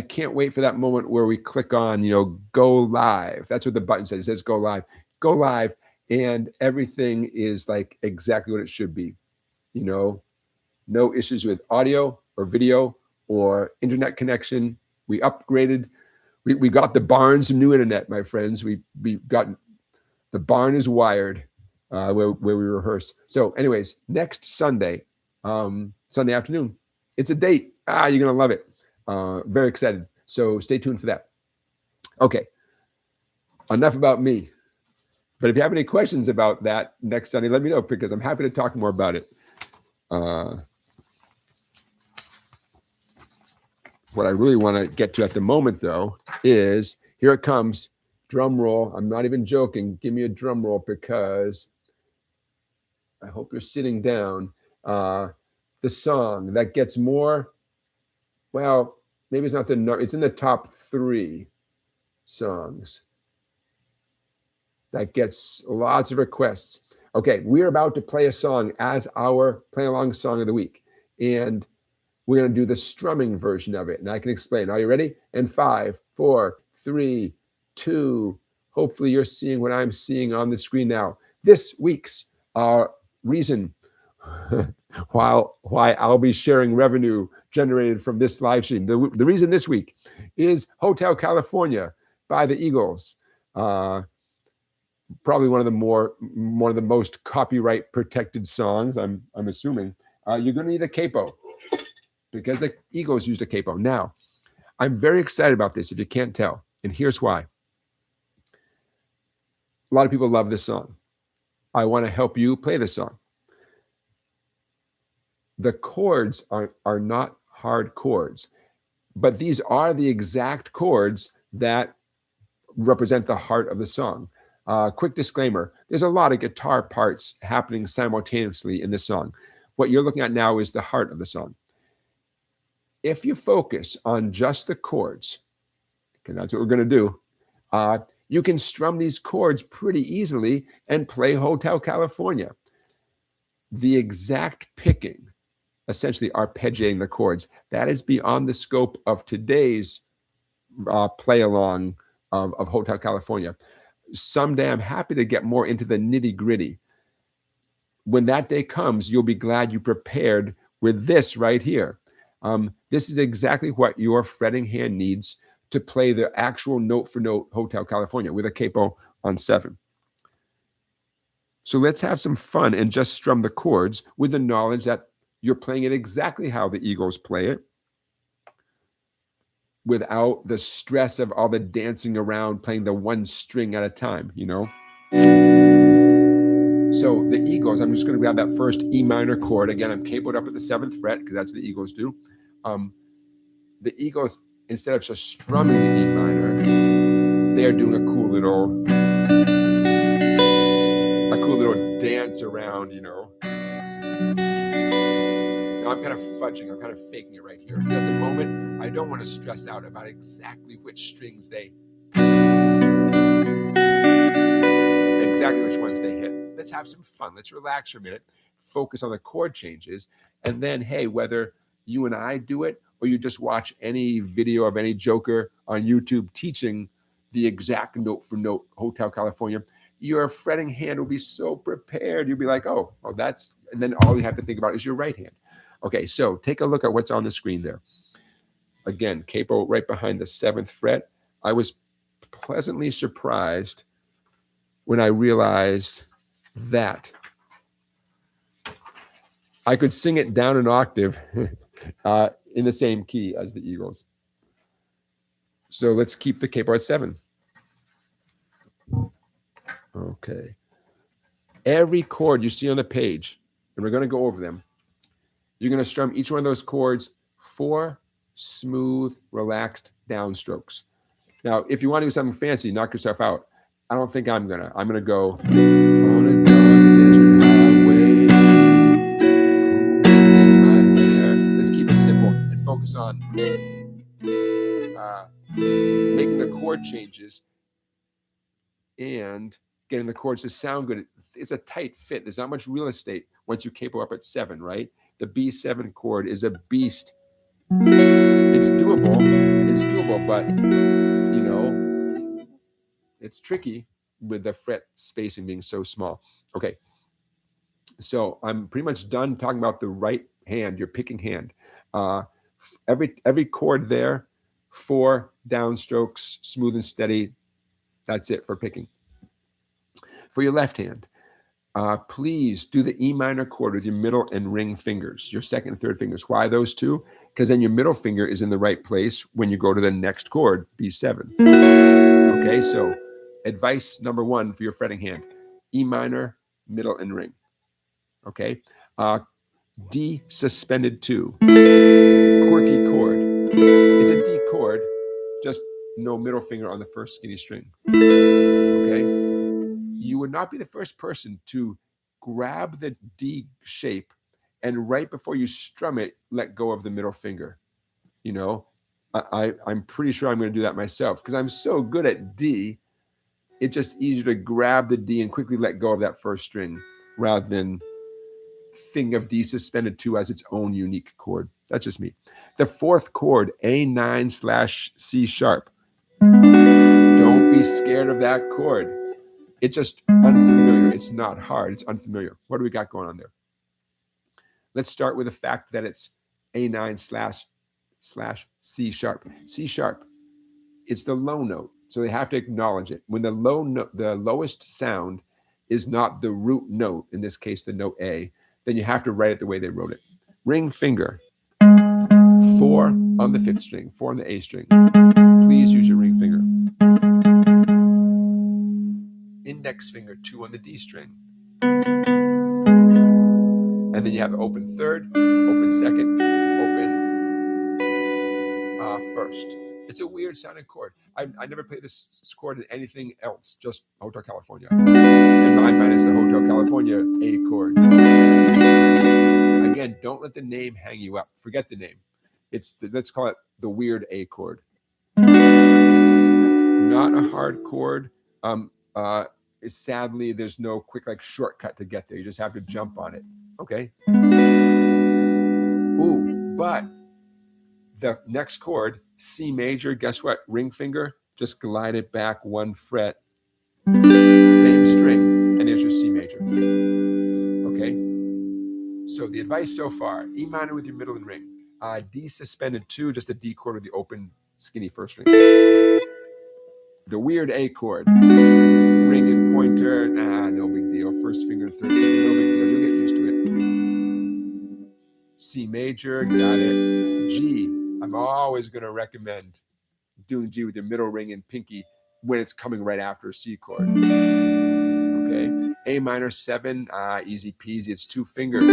can't wait for that moment where we click on, go live. That's what the button says. It says go live. Go live, and everything is like exactly what it should be. No issues with audio or video or internet connection. We upgraded. We got the barn some new internet, my friends. We got the barn is wired where we rehearse. So, anyways, next Sunday, Sunday afternoon, it's a date. You're gonna love it. Very excited. So stay tuned for that. Okay, enough about me. But if you have any questions about that next Sunday, let me know because I'm happy to talk more about it. What I really want to get to at the moment, though, is here it comes. Drum roll. I'm not even joking. Give me a drum roll because I hope you're sitting down. The song that gets more, well, maybe it's not it's in the top 3 songs that gets lots of requests. Okay, we're about to play a song as our play along song of the week. And we're going to do the strumming version of it. And I can explain. Are you ready? And 5, 4, 3, 2. Hopefully you're seeing what I'm seeing on the screen now. This week's reason why I'll be sharing revenue generated from this live stream. The reason this week is Hotel California by the Eagles. Probably one of the most copyright protected songs, I'm assuming. You're going to need a capo because the Eagles used a capo. Now, I'm very excited about this if you can't tell, and here's why. A lot of people love this song. I want to help you play this song. The chords are not hard chords, but these are the exact chords that represent the heart of the song. Quick disclaimer, there's a lot of guitar parts happening simultaneously in this song. What you're looking at now is the heart of the song. If you focus on just the chords, and that's what we're going to do, you can strum these chords pretty easily and play Hotel California. The exact picking, essentially arpeggiating the chords, that is beyond the scope of today's play along of Hotel California. Someday I'm happy to get more into the nitty gritty. When that day comes, you'll be glad you prepared with this right here. This is exactly what your fretting hand needs to play the actual note for note Hotel California with a capo on 7. So let's have some fun and just strum the chords with the knowledge that you're playing it exactly how the Eagles play it, without the stress of all the dancing around playing the one string at a time, So the Eagles, I'm just going to grab that first E minor chord. Again, I'm capoed up at the 7th fret because that's what the Eagles do. The Eagles, instead of just strumming the E minor, they're doing a cool little dance around, Now I'm kind of fudging, I'm kind of faking it right here. At the moment, I don't want to stress out about exactly which strings exactly which ones they hit. Let's have some fun. Let's relax for a minute, focus on the chord changes, and then, hey, whether you and I do it or you just watch any video of any joker on YouTube teaching the exact note for note Hotel California, your fretting hand will be so prepared. You'll be like, oh, that's, and then all you have to think about is your right hand. Okay, so take a look at what's on the screen there. Again, capo right behind the 7th fret. I was pleasantly surprised when I realized that I could sing it down an octave in the same key as the Eagles. So let's keep the capo at 7. Okay. Every chord you see on the page, and we're going to go over them, you're going to strum each one of those chords 4 smooth, relaxed downstrokes. Now, if you want to do something fancy, knock yourself out. I don't think I'm gonna go on a dark desert highway. In my hair. Let's keep it simple and focus on making the chord changes and getting the chords to sound good. It's a tight fit. There's not much real estate once you capo up at 7, right? The B7 chord is a beast. It's doable, but you know, it's tricky with the fret spacing being so small. Okay, so I'm pretty much done talking about the right hand, your picking hand. Every chord there, 4 downstrokes, smooth and steady. That's it for picking. For your left hand, please do the E minor chord with your middle and ring fingers, your second and third fingers. Why those two? Because then your middle finger is in the right place when you go to the next chord, B7. Okay, so advice number 1 for your fretting hand, E minor, middle, and ring. Okay, D suspended 2, quirky chord. It's a D chord, just no middle finger on the first skinny string. Okay, you would not be the first person to grab the D shape and right before you strum it, let go of the middle finger. You know, I'm pretty sure I'm going to do that myself because I'm so good at D. It's just easier to grab the D and quickly let go of that first string rather than think of D suspended 2 as its own unique chord. That's just me. The 4th chord, A9/C sharp. Don't be scared of that chord. It's just unfamiliar. It's not hard. It's unfamiliar. What do we got going on there? Let's start with the fact that it's A9/C sharp. C sharp, it's the low note. So they have to acknowledge it. When the low note, the lowest sound is not the root note, in this case, the note A, then you have to write it the way they wrote it. Ring finger, 4 on the 5th string, 4 on the A string. Please use your ring finger. Index finger, 2 on the D string. And then you have open 3rd, open 2nd, open 1st. It's a weird sounding chord. I never played this chord in anything else, just Hotel California. In my mind, it's the Hotel California A chord. Again, don't let the name hang you up. Forget the name. Let's call it the weird A chord. Not a hard chord. Sadly, there's no quick shortcut to get there. You just have to jump on it. Okay. Ooh, but the next chord, C major, guess what? Ring finger, just glide it back 1 fret. Same string, and there's your C major. Okay? So the advice so far, E minor with your middle and ring. D suspended 2, just a D chord with the open, skinny first string. The weird A chord. Ring and pointer, no big deal. First finger, 3rd finger, no big deal. You'll get used to it. C major, got it. G, I'm always going to recommend doing G with your middle ring and pinky when it's coming right after a C chord. Okay. A minor 7, easy peasy. It's 2 fingers.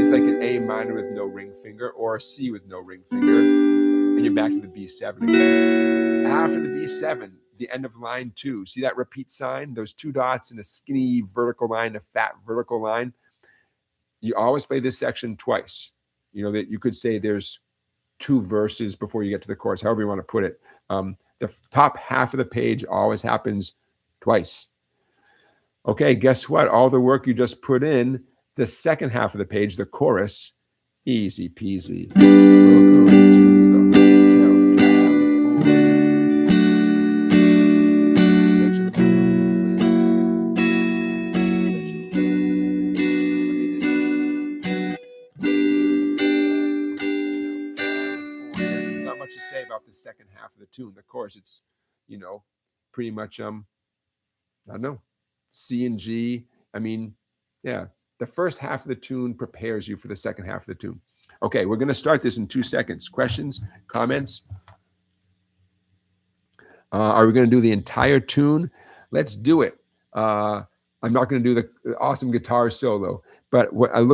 It's like an A minor with no ring finger or a C with no ring finger. And you're back to the B7 again. After the B7, the end of line 2, see that repeat sign? Those 2 dots and a skinny vertical line, a fat vertical line. You always play this section twice. You know, that you could say there's 2 verses before you get to the chorus, however you want to put it. The top half of the page always happens twice. Okay, guess what? All the work you just put in, the second half of the page, the chorus, easy peasy. We're going to the Hotel California. Such a lovely place. Such a lovely place. I mean, this is California. Not much to say about the second half of the tune. The chorus, it's, you know, pretty much, I don't know, C and G. I mean, yeah, the first half of the tune prepares you for the second half of the tune. Okay, we're going to start this in 2 seconds. Questions, comments? Are we going to do the entire tune? Let's do it. I'm not going to do the awesome guitar solo, but what I'm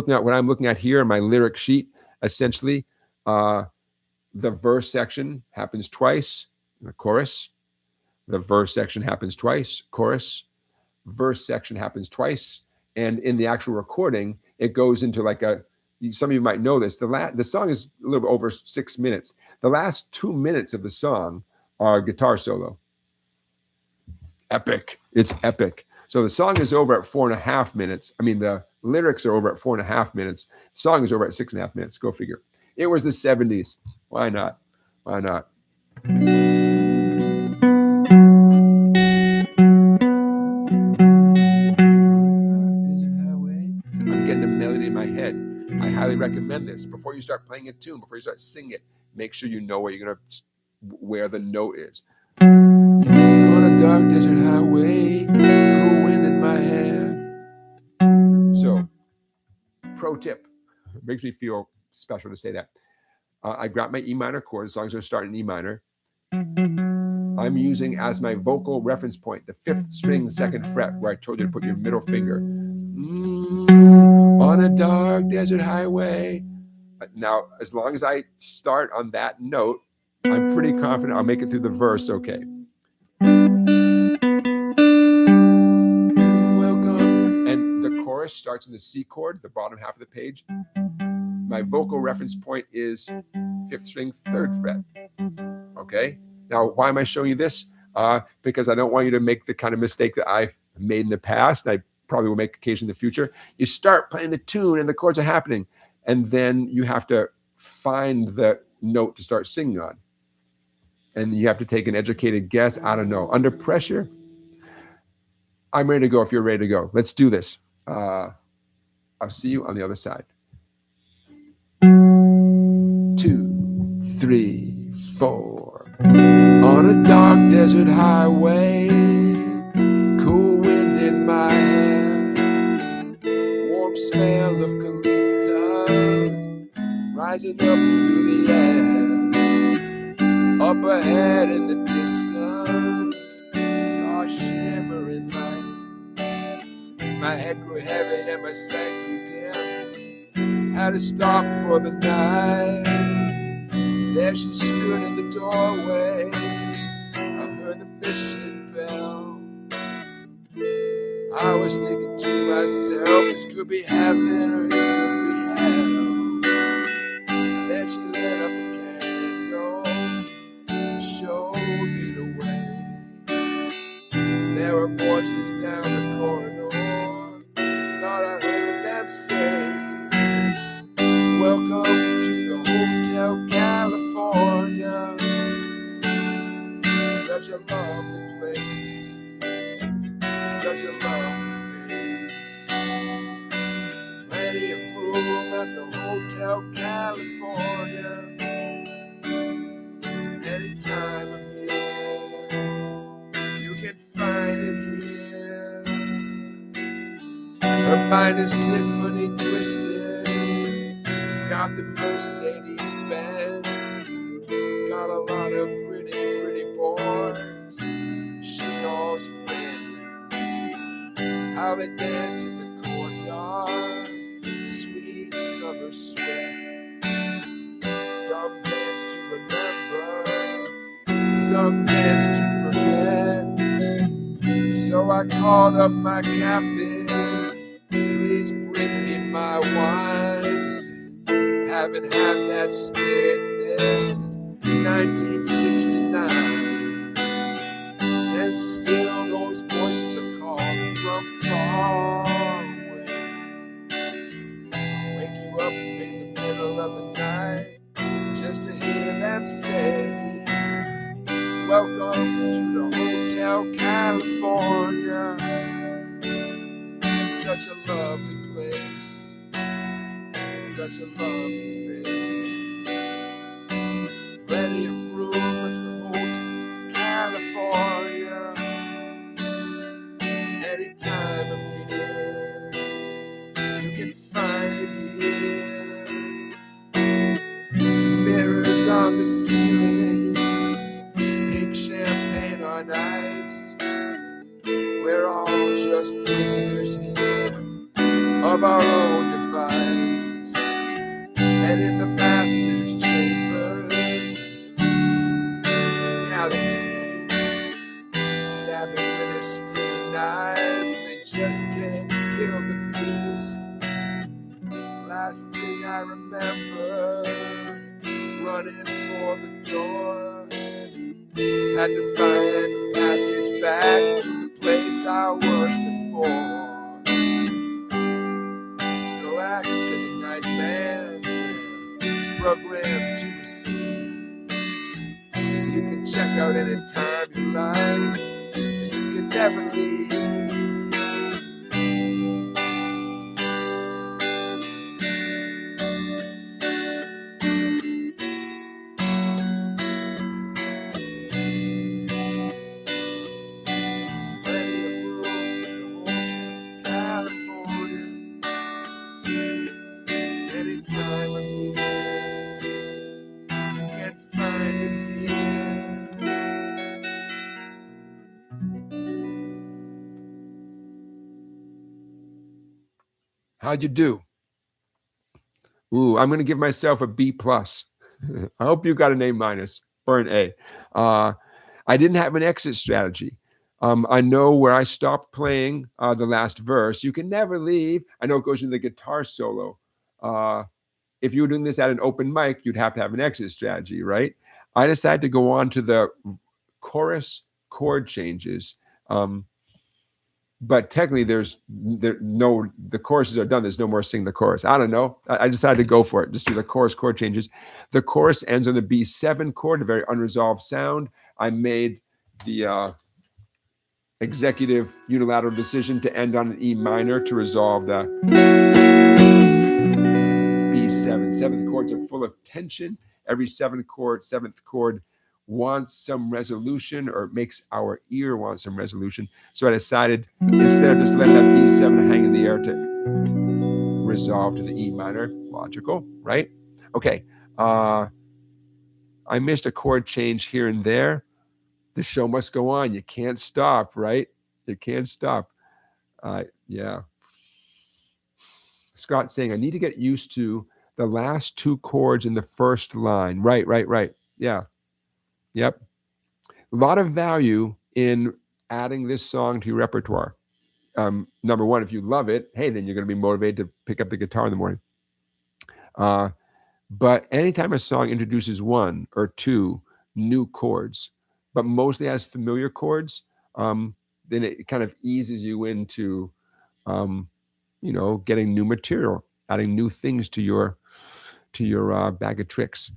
looking at here in my lyric sheet, essentially, the verse section happens twice in the chorus. The verse section happens twice, chorus, verse section happens twice. And in the actual recording, it goes into like some of you might know this, the song is a little bit over 6 minutes. The last 2 minutes of the song are guitar solo. Epic. It's epic. So the song is over at 4.5 minutes. I mean, the lyrics are over at 4.5 minutes. The song is over at 6.5 minutes. Go figure. It was the 70s. Why not? Why not? I'm getting the melody in my head. I highly recommend this. Before you start playing a tune, before you start singing it, make sure you know where the note is. On a dark desert highway, cool wind in my hair. So, pro tip. It makes me feel special to say that. I grab my E minor chord, as long as I start in E minor. I'm using as my vocal reference point the 5th string 2nd fret, where I told you to put your middle finger. On a dark desert highway. Now, as long as I start on that note, I'm pretty confident I'll make it through the verse okay. Welcome. And the chorus starts in the C chord, the bottom half of the page. My vocal reference point is 5th string 3rd fret. Okay? Now, why am I showing you this? Because I don't want you to make the kind of mistake that I've made in the past, and I probably will make occasionally in the future. You start playing the tune and the chords are happening, and then you have to find the note to start singing on. And you have to take an educated guess. I don't know. Under pressure, I'm ready to go if you're ready to go. Let's do this. I'll see you on the other side. 2, 3, 4. On a dark desert highway, cool wind in my hair, warm smell of eucalyptus rising up through the air. Up ahead in the distance, saw a shimmering light. My head grew heavy and my sight grew dim. Had to stop for the night. There she stood in the doorway. I heard the mission bell. I was thinking to myself, this could be heaven or this could be hell. Then she lit up a candle and showed me the way. There were voices down the corridor. Thought I heard them say, welcome to the Hotel California. Such a lovely place, such a lovely face. Plenty of room at the Hotel California. Any time of year, you can find it here. Her mind is Tiffany twisted. Got the Mercedes Benz. Got a lot of pretty boys she calls friends. How they dance in the courtyard, sweet summer sweat. Some dance to remember, some dance to forget. So I called up my captain, please bring me my wine. He said, haven't had that spirit there since 1969. And still those voices are calling from far away. Wake you up in the middle of the night just to hear them say, welcome to the Hotel California. Such a lovely place, such a lovely face. Plenty of room at the Hotel California. Any time of year, you can find it here. Mirrors on the ceiling, pink champagne on ice. We're all just prisoners here of our own device. And in the master's chambers, gathered for the feast. river, running for the door. Had to find a passage back to the place I was before. So axe in the night band, programmed to receive. You can check out anytime you like, you can never leave. Time of year, you can find it here. How'd you do? Ooh, I'm going to give myself a B+. I hope you got an A- or an A. I didn't have an exit strategy. I know where I stopped playing the last verse. You can never leave. I know it goes into the guitar solo. If you were doing this at an open mic, you'd have to have an exit strategy, right? I decided to go on to the chorus chord changes. But technically the choruses are done. There's no more sing the chorus. I don't know. I decided to go for it. Just do the chorus chord changes. The chorus ends on the B7 chord, a very unresolved sound. I made the executive unilateral decision to end on an E minor to resolve the B7. Seventh chords are full of tension. Every seventh chord wants some resolution, or makes our ear want some resolution. So I decided, instead of just letting that B7 hang in the air, to resolve to the E minor. Logical, right? Okay. I missed a chord change here and there. The show must go on. You can't stop, right? You can't stop. Yeah. Scott saying, I need to get used to the last two chords in the first line. Right. Yeah. Yep. A lot of value in adding this song to your repertoire. Number one, if you love it, hey, then you're going to be motivated to pick up the guitar in the morning. But anytime a song introduces one or two new chords, but mostly has familiar chords, then it kind of eases you into, getting new material, adding new things to your bag of tricks.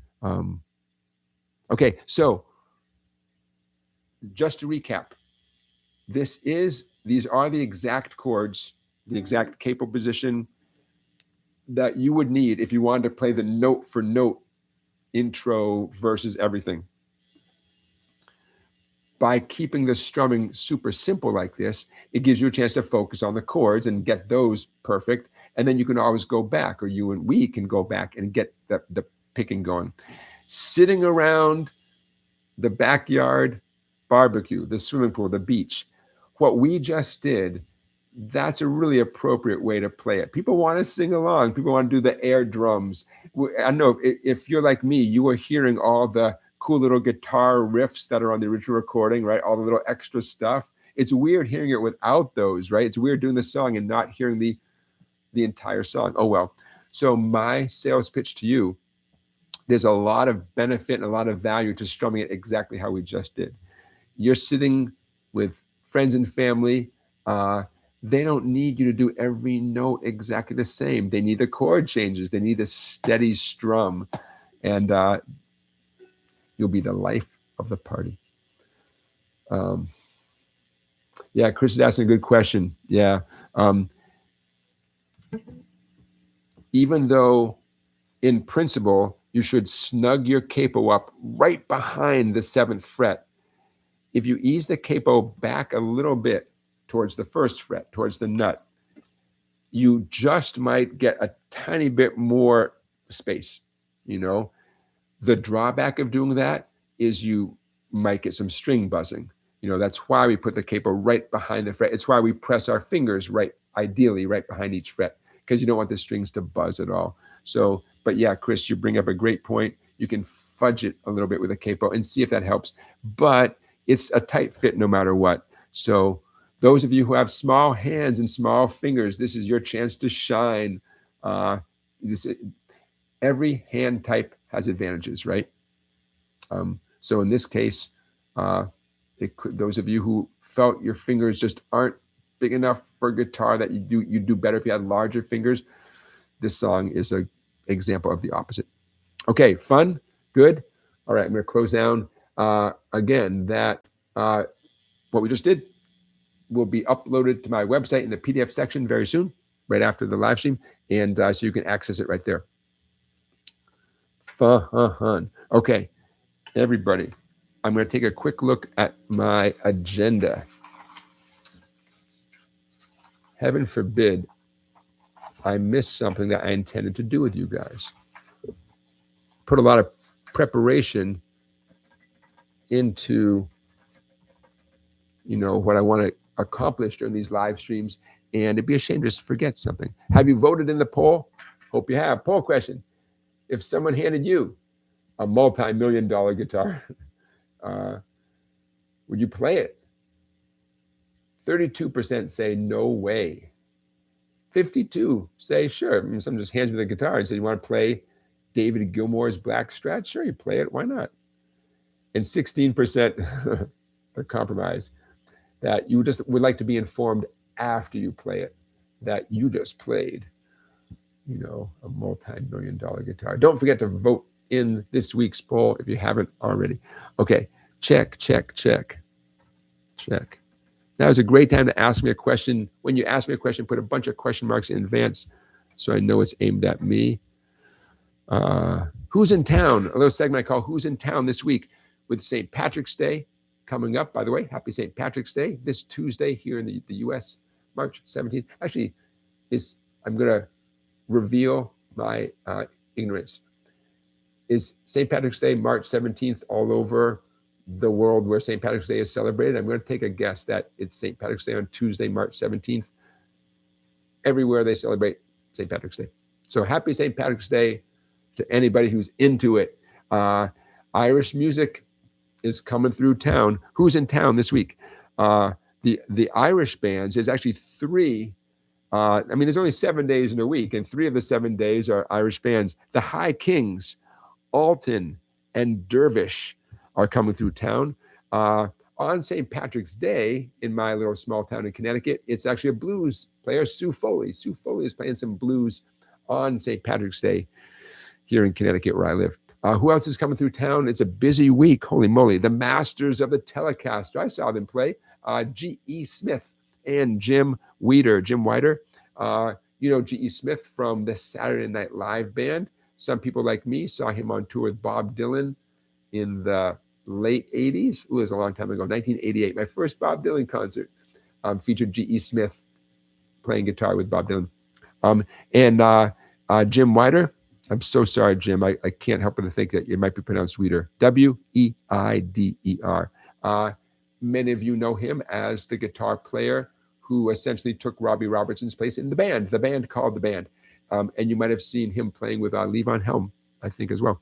Okay, so just to recap, these are the exact chords, the exact capo position that you would need if you wanted to play the note for note intro versus everything. By keeping the strumming super simple like this, it gives you a chance to focus on the chords and get those perfect. And then you can always go back, or you and we can go back and get the picking going. Sitting around the backyard barbecue, the swimming pool, the beach, what we just did, that's a really appropriate way to play it. People want to sing along. People want to do the air drums. I know if you're like me, you are hearing all the cool little guitar riffs that are on the original recording, right? All the little extra stuff. It's weird hearing it without those, right? It's weird doing the song and not hearing the entire song. Oh, well. So my sales pitch to you, there's a lot of benefit and a lot of value to strumming it exactly how we just did. You're sitting with friends and family. They don't need you to do every note exactly the same. They need the chord changes. They need the steady strum. And you'll be the life of the party. Yeah, Chris is asking a good question. Yeah. Even though in principle, you should snug your capo up right behind the 7th fret. If you ease the capo back a little bit towards the 1st fret, towards the nut, you just might get a tiny bit more space. The drawback of doing that is you might get some string buzzing. That's why we put the capo right behind the fret. It's why we press our fingers ideally right behind each fret, because you don't want the strings to buzz at all. So, but yeah, Chris, you bring up a great point. You can fudge it a little bit with a capo and see if that helps. But it's a tight fit no matter what. So those of you who have small hands and small fingers, this is your chance to shine. every hand type has advantages, right? So in this case, those of you who felt your fingers just aren't big enough for guitar, that you do better if you had larger fingers, this song is an example of the opposite. Okay, fun, good. All right, I'm going to close down. Again, that what we just did will be uploaded to my website in the PDF section very soon, right after the live stream, and so you can access it right there. Fun. Okay, everybody, I'm going to take a quick look at my agenda. Heaven forbid I miss something that I intended to do with you guys. Put a lot of preparation into, what I want to accomplish during these live streams, and it'd be a shame to just forget something. Have you voted in the poll? Hope you have. Poll question: if someone handed you a multi-million-dollar guitar, would you play it? 32% say no way. 52 say sure. Someone just hands me the guitar and says, you want to play David Gilmour's Black Strat? Sure, you play it. Why not? And 16% the compromise, that you just would like to be informed after you play it that you just played, a multi-million-dollar guitar. Don't forget to vote in this week's poll if you haven't already. Okay, check. Now is a great time to ask me a question. When you ask me a question, put a bunch of question marks in advance so I know it's aimed at me. Who's in town? A little segment I call Who's in Town this week, with St. Patrick's Day coming up, by the way. Happy St. Patrick's Day this Tuesday here in the US, March 17th. Actually, I'm going to reveal my ignorance. Is St. Patrick's Day March 17th all over the world where St. Patrick's Day is celebrated? I'm going to take a guess that it's St. Patrick's Day on Tuesday, March 17th. Everywhere they celebrate St. Patrick's Day. So happy St. Patrick's Day to anybody who's into it. Irish music is coming through town. Who's in town this week? The Irish bands, there's actually 3. There's only 7 days in a week, and 3 of the 7 days are Irish bands. The High Kings, Alton, and Dervish are coming through town. On St. Patrick's Day, in my little small town in Connecticut, it's actually a blues player, Sue Foley. Sue Foley is playing some blues on St. Patrick's Day here in Connecticut, where I live. Who else is coming through town? It's a busy week. Holy moly. The Masters of the Telecaster. I saw them play. G.E. Smith and Jim Weider. G.E. Smith from the Saturday Night Live band. Some people like me saw him on tour with Bob Dylan in the late 80s. It was a long time ago, 1988. My first Bob Dylan concert featured G.E. Smith playing guitar with Bob Dylan. And Jim Weider. I'm so sorry, Jim. I can't help but to think that it might be pronounced Weider. Weider. Many of you know him as the guitar player who essentially took Robbie Robertson's place in the band called The Band. And you might have seen him playing with Levon Helm, I think, as well.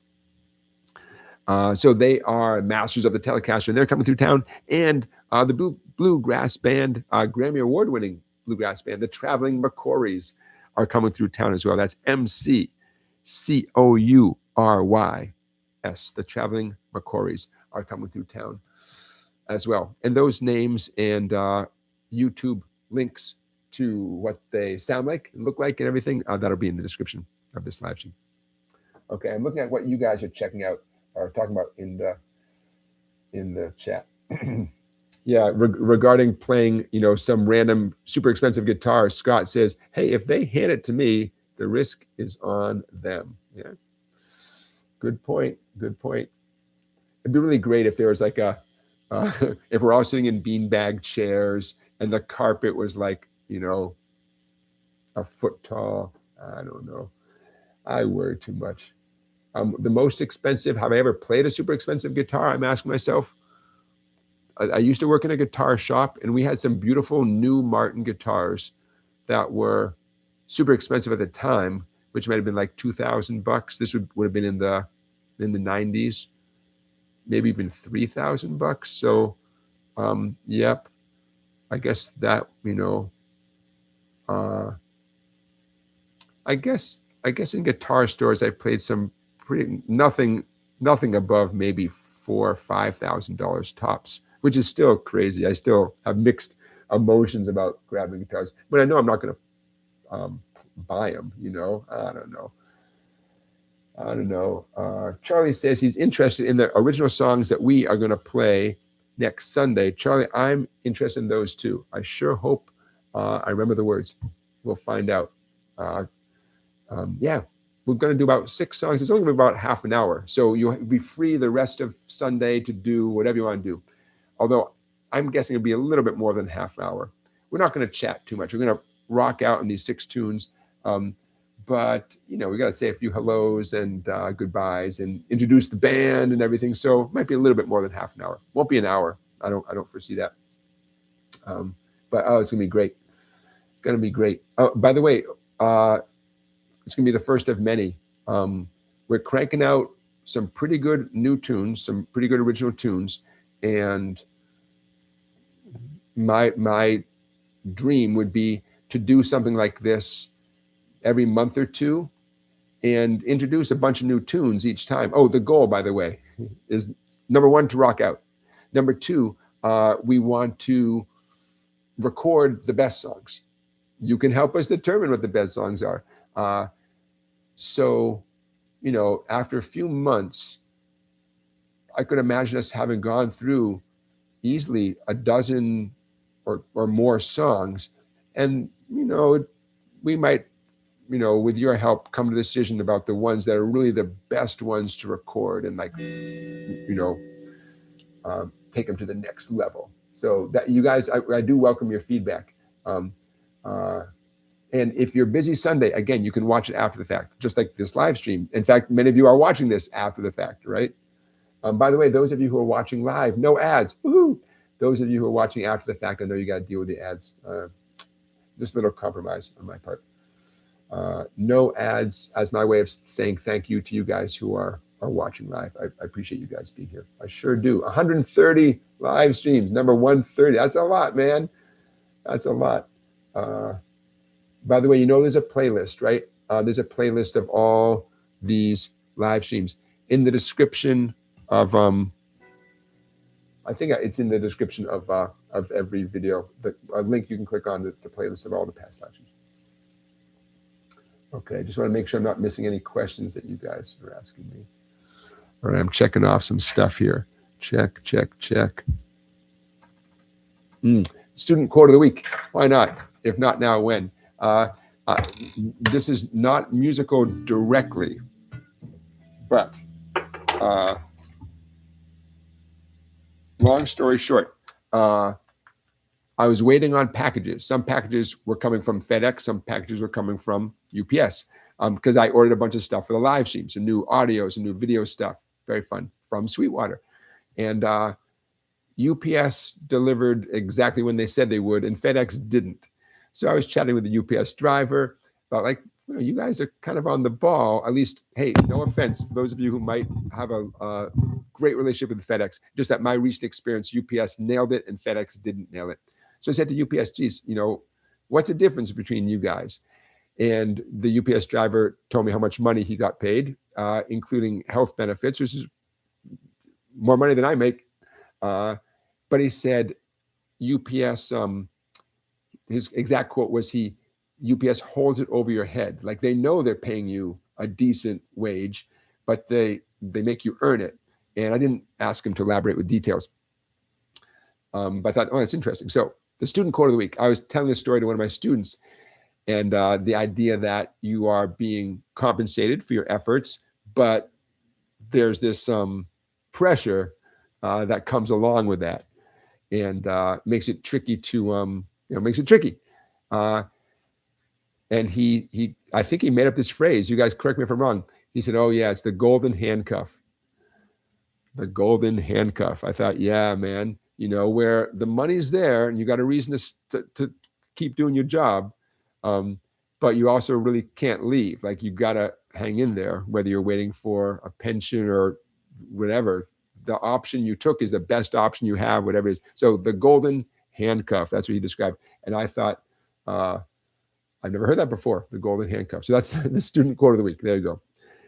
So they are Masters of the Telecaster, and they're coming through town. And the bluegrass band, Grammy Award-winning bluegrass band, the Traveling McCourys, are coming through town as well. That's MCCOURYS, the Traveling McCourys are coming through town as well. And those names and YouTube links to what they sound like and look like and everything, that'll be in the description of this live stream. Okay, I'm looking at what you guys are checking out or talking about in the chat. Yeah, regarding playing, some random super expensive guitar, Scott says, hey, if they hand it to me, the risk is on them. Yeah, good point. It'd be really great if there was like if we're all sitting in beanbag chairs and the carpet was like, a foot tall. I don't know. I worry too much. The most expensive, have I ever played a super expensive guitar? I'm asking myself. I used to work in a guitar shop, and we had some beautiful new Martin guitars that were super expensive at the time, which might have been like $2,000. This would have been in the 90s, maybe even $3,000. So, yep. I guess that, I guess I guess in guitar stores, I've played some pretty, nothing above maybe $4,000 or $5,000 tops, which is still crazy. I still have mixed emotions about grabbing guitars, but I know I'm not going to buy them, you know. I don't know. Charlie says he's interested in the original songs that we are going to play next Sunday. Charlie, I'm interested in those too. I sure hope I remember the words. We'll find out. Yeah, we're going to do about 6 songs. It's only going to be about half an hour. So you'll be free the rest of Sunday to do whatever you want to do. Although I'm guessing it'll be a little bit more than half an hour. We're not going to chat too much. We're going to rock out in these 6 tunes. But, you know, we got to say a few hellos and goodbyes and introduce the band and everything. So it might be a little bit more than half an hour. Won't be an hour. I don't foresee that. But it's going to be great. Going to be great. Oh, by the way, it's going to be the first of many. We're cranking out some pretty good new tunes, some pretty good original tunes. And my dream would be to do something like this every month or 2 and introduce a bunch of new tunes each time. Oh, the goal, by the way, is number 1, to rock out. Number 2, we want to record the best songs. You can help us determine what the best songs are. So, you know, after a few months, I could imagine us having gone through easily a dozen or more songs. And, you know, we might, you know, with your help, come to the decision about the ones that are really the best ones to record and, like, you know, take them to the next level. So that, you guys, I do welcome your feedback. And if you're busy Sunday, again, you can watch it after the fact, just like this live stream. In fact, many of you are watching this after the fact, right? By the way, those of you who are watching live, no ads. Woohoo! Those of you who are watching after the fact, I know you got to deal with the ads. Just a little compromise on my part. No ads as my way of saying thank you to you guys who are watching live. I appreciate you guys being here. I sure do. 130 live streams, number 130. That's a lot, man. That's a lot. By the way, you know there's a playlist, right? There's a playlist of all these live streams in the description of I think it's in the description of every video. A link you can click on the playlist of all the past live streams. Okay, I just want to make sure I'm not missing any questions that you guys are asking me. All right, I'm checking off some stuff here. Check. Student quote of the week. Why not? If not now, when? This is not musical directly, but long story short, I was waiting on packages. Some packages were coming from FedEx, some packages were coming from UPS, because I ordered a bunch of stuff for the live stream, some new audio, some new video stuff, very fun, from Sweetwater. And UPS delivered exactly when they said they would, and FedEx didn't. So I was chatting with the UPS driver about, like, you guys are kind of on the ball. At least, hey, no offense for those of you who might have a great relationship with FedEx, just that my recent experience, UPS nailed it and FedEx didn't nail it. So I said to UPS, geez, you know, what's the difference between you guys? And the UPS driver told me how much money he got paid, including health benefits, which is more money than I make. But he said UPS, his exact quote was, UPS holds it over your head. Like, they know they're paying you a decent wage, but they make you earn it. And I didn't ask him to elaborate with details. But I thought, oh, that's interesting. So the student quote of the week, I was telling this story to one of my students, and the idea that you are being compensated for your efforts, but there's this pressure that comes along with that, and makes it tricky to, makes it tricky. And I think he made up this phrase. You guys correct me if I'm wrong. He said, oh yeah, it's the golden handcuff. The golden handcuff. I thought, yeah, man, where the money's there and you got a reason to keep doing your job. But you also really can't leave. Like, you got to hang in there, whether you're waiting for a pension or whatever. The option you took is the best option you have, whatever it is. So the golden handcuff, that's what he described. And I thought, I've never heard that before, the golden handcuff. So that's the student quote of the week. There you go.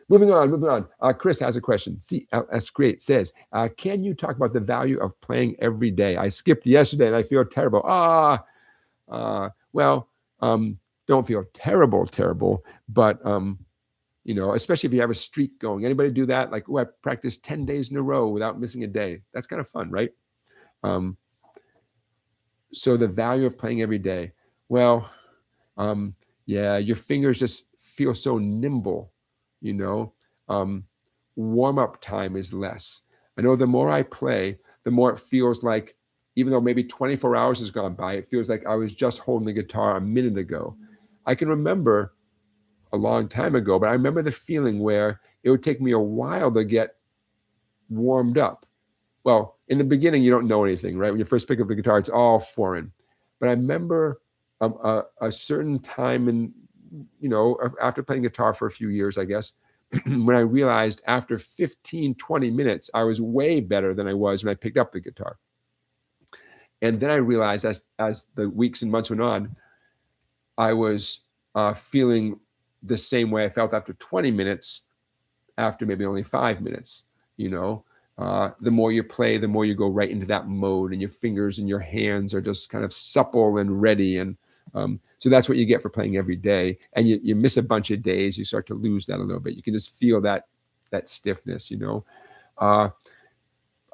Moving on. Chris has a question. CLS Great says, can you talk about the value of playing every day? I skipped yesterday and I feel terrible. Well, don't feel terrible, but you know, especially if you have a streak going. Anybody do that? Like, oh, I practiced 10 days in a row without missing a day. That's kind of fun, right? So the value of playing every day. Well, yeah, your fingers just feel so nimble, you know. Warm-up time is less. I know the more I play, the more it feels like, even though maybe 24 hours has gone by, it feels like I was just holding the guitar a minute ago. I can remember a long time ago, but I remember the feeling where it would take me a while to get warmed up. Well, in the beginning, you don't know anything, right? When you first pick up the guitar, it's all foreign. But I remember a certain time in, you know, after playing guitar for a few years, I guess, when I realized after 15, 20 minutes, I was way better than I was when I picked up the guitar. And then I realized as the weeks and months went on, I was feeling the same way I felt after 20 minutes, after maybe only 5 minutes, you know. The more you play, the more you go right into that mode, and your fingers and your hands are just kind of supple and ready. And so that's what you get for playing every day. And you miss a bunch of days, you start to lose that a little bit. You can just feel that stiffness, you know.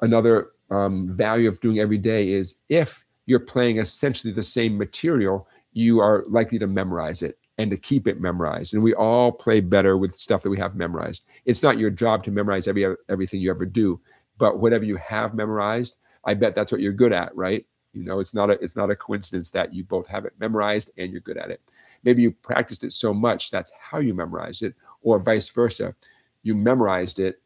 Another value of doing every day is if you're playing essentially the same material, you are likely to memorize it and to keep it memorized. And we all play better with stuff that we have memorized. It's not your job to memorize everything you ever do, but whatever you have memorized, I bet that's what you're good at, right? You know, it's not a coincidence that you both have it memorized and you're good at it. Maybe you practiced it so much that's how you memorized it, or vice versa. You memorized it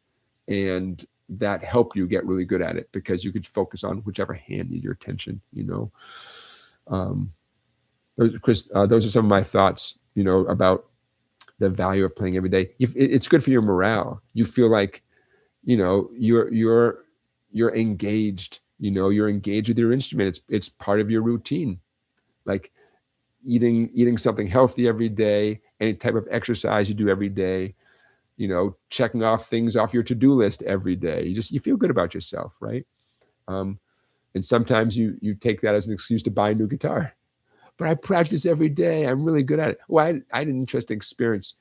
and that helped you get really good at it because you could focus on whichever hand needed your attention, you know. Chris, those are some of my thoughts, you know, about the value of playing every day. It's good for your morale. You feel like, you know, you're engaged. You know, you're engaged with your instrument. It's part of your routine, like eating something healthy every day, any type of exercise you do every day. You know, checking off things off your to-do list every day. You feel good about yourself, right? And sometimes you take that as an excuse to buy a new guitar. But I practice every day. I'm really good at it. Well, I had an interesting experience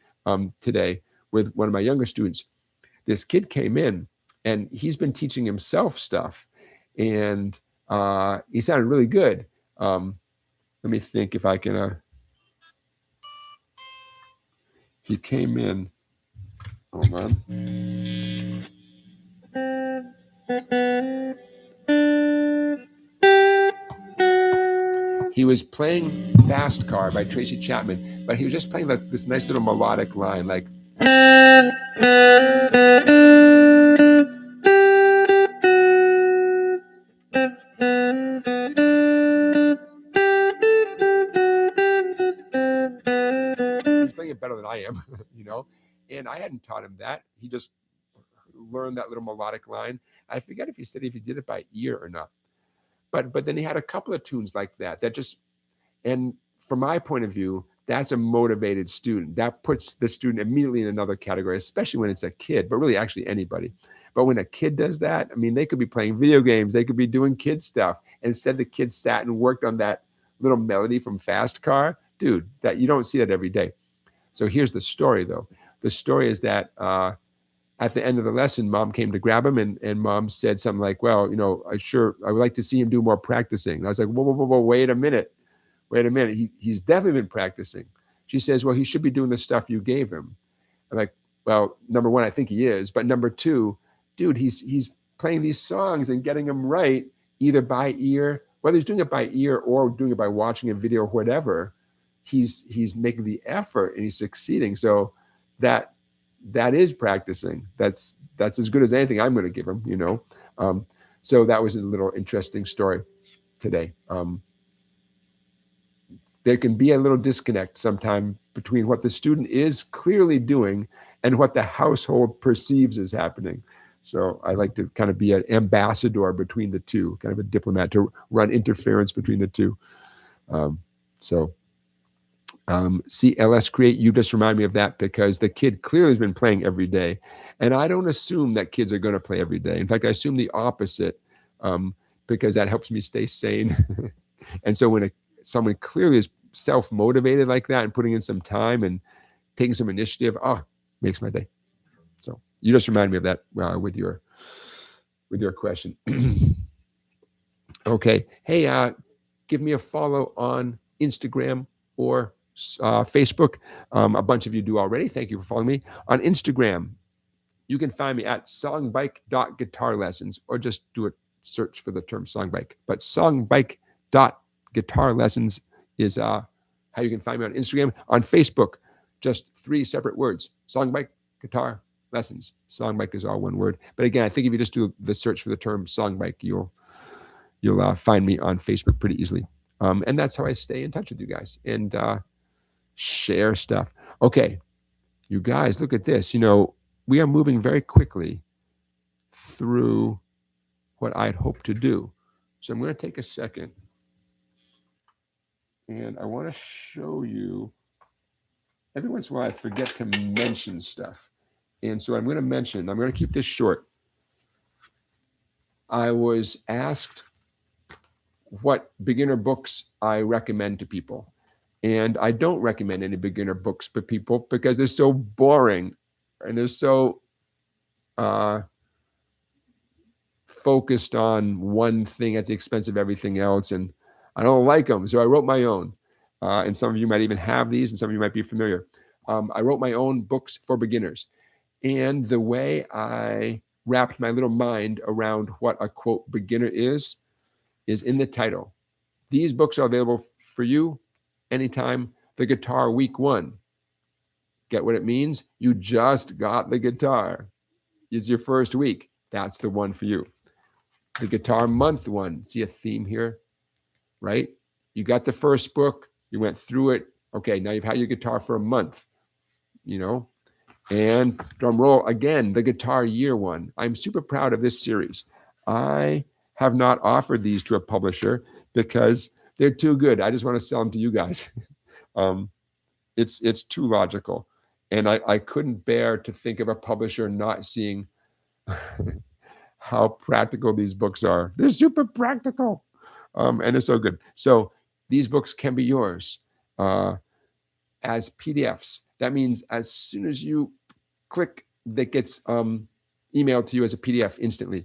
today with one of my younger students. This kid came in and he's been teaching himself stuff, and he sounded really good. Let me think if I can. He came in. Hold on. He was playing Fast Car by Tracy Chapman, but he was just playing like this nice little melodic line, like. He's playing it better than I am, you know? And I hadn't taught him that. He just learned that little melodic line. I forget if he said if he did it by ear or not. But then he had a couple of tunes like that just, and from my point of view, that's a motivated student. That puts the student immediately in another category, especially when it's a kid, but really actually anybody. But when a kid does that, I mean, they could be playing video games, they could be doing kid stuff. And instead the kid sat and worked on that little melody from Fast Car. Dude, that you don't see that every day. So here's the story though. The story is that at the end of the lesson, mom came to grab him, and mom said something like, well, you know, I would like to see him do more practicing. And I was like, whoa, wait a minute. He's definitely been practicing. She says, well, he should be doing the stuff you gave him. I'm like, well, number one, I think he is. But number two, dude, he's playing these songs and getting them right, either by ear, whether he's doing it by ear or doing it by watching a video or whatever, he's making the effort and he's succeeding. So that is practicing. That's as good as anything I'm going to give him, you know. So that was a little interesting story today. There can be a little disconnect sometime between what the student is clearly doing and what the household perceives is happening. So I like to kind of be an ambassador between the two, kind of a diplomat to run interference between the two. CLS Create, you just remind me of that because the kid clearly has been playing every day. And I don't assume that kids are going to play every day. In fact, I assume the opposite because that helps me stay sane. And so when someone clearly is self-motivated like that and putting in some time and taking some initiative, makes my day. So you just remind me of that with your question. Okay. Hey, give me a follow on Instagram or Facebook. A bunch of you do already. Thank you for following me. On Instagram, you can find me at songbike.guitarlessons, or just do a search for the term songbike. But songbike.guitarlessons is how you can find me on Instagram. On Facebook, just 3 separate words: songbike, guitar, lessons. Songbike is all one word. But again, I think if you just do the search for the term songbike, you'll find me on Facebook pretty easily. And that's how I stay in touch with you guys and share stuff. Okay, you guys, look at this. We are moving very quickly through what I'd hoped to do. So I'm going to take a second and I want to show you. Every once in a while I forget to mention stuff. And so I'm going to keep this short. I was asked what beginner books I recommend to people. And I don't recommend any beginner books for people because they're so boring and they're so focused on one thing at the expense of everything else. And I don't like them. So I wrote my own. And some of you might even have these and some of you might be familiar. I wrote my own books for beginners. And the way I wrapped my little mind around what a quote beginner is in the title. These books are available for you anytime. The Guitar Week 1. Get what it means? You just got the guitar. It's your first week. That's the one for you. The Guitar Month 1. See a theme here, right? You got the first book. You went through it. Okay, now you've had your guitar for a month, And drum roll, again, the Guitar Year 1. I'm super proud of this series. I have not offered these to a publisher because they're too good. I just want to sell them to you guys. It's too logical. And I couldn't bear to think of a publisher not seeing how practical these books are. They're super practical. And they're so good. So these books can be yours as PDFs. That means as soon as you click, that gets emailed to you as a PDF instantly.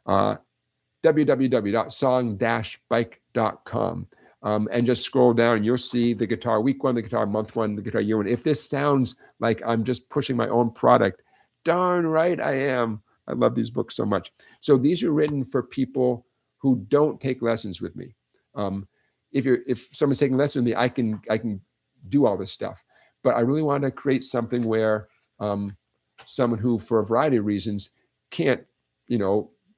www.song-bike.com. And just scroll down and you'll see the Guitar Week 1, the Guitar Month 1, the Guitar Year 1. If this sounds like I'm just pushing my own product, darn right I am. I love these books so much. So these are written for people who don't take lessons with me. If someone's taking lessons with me, I can do all this stuff. But I really want to create something where someone who, for a variety of reasons, can't,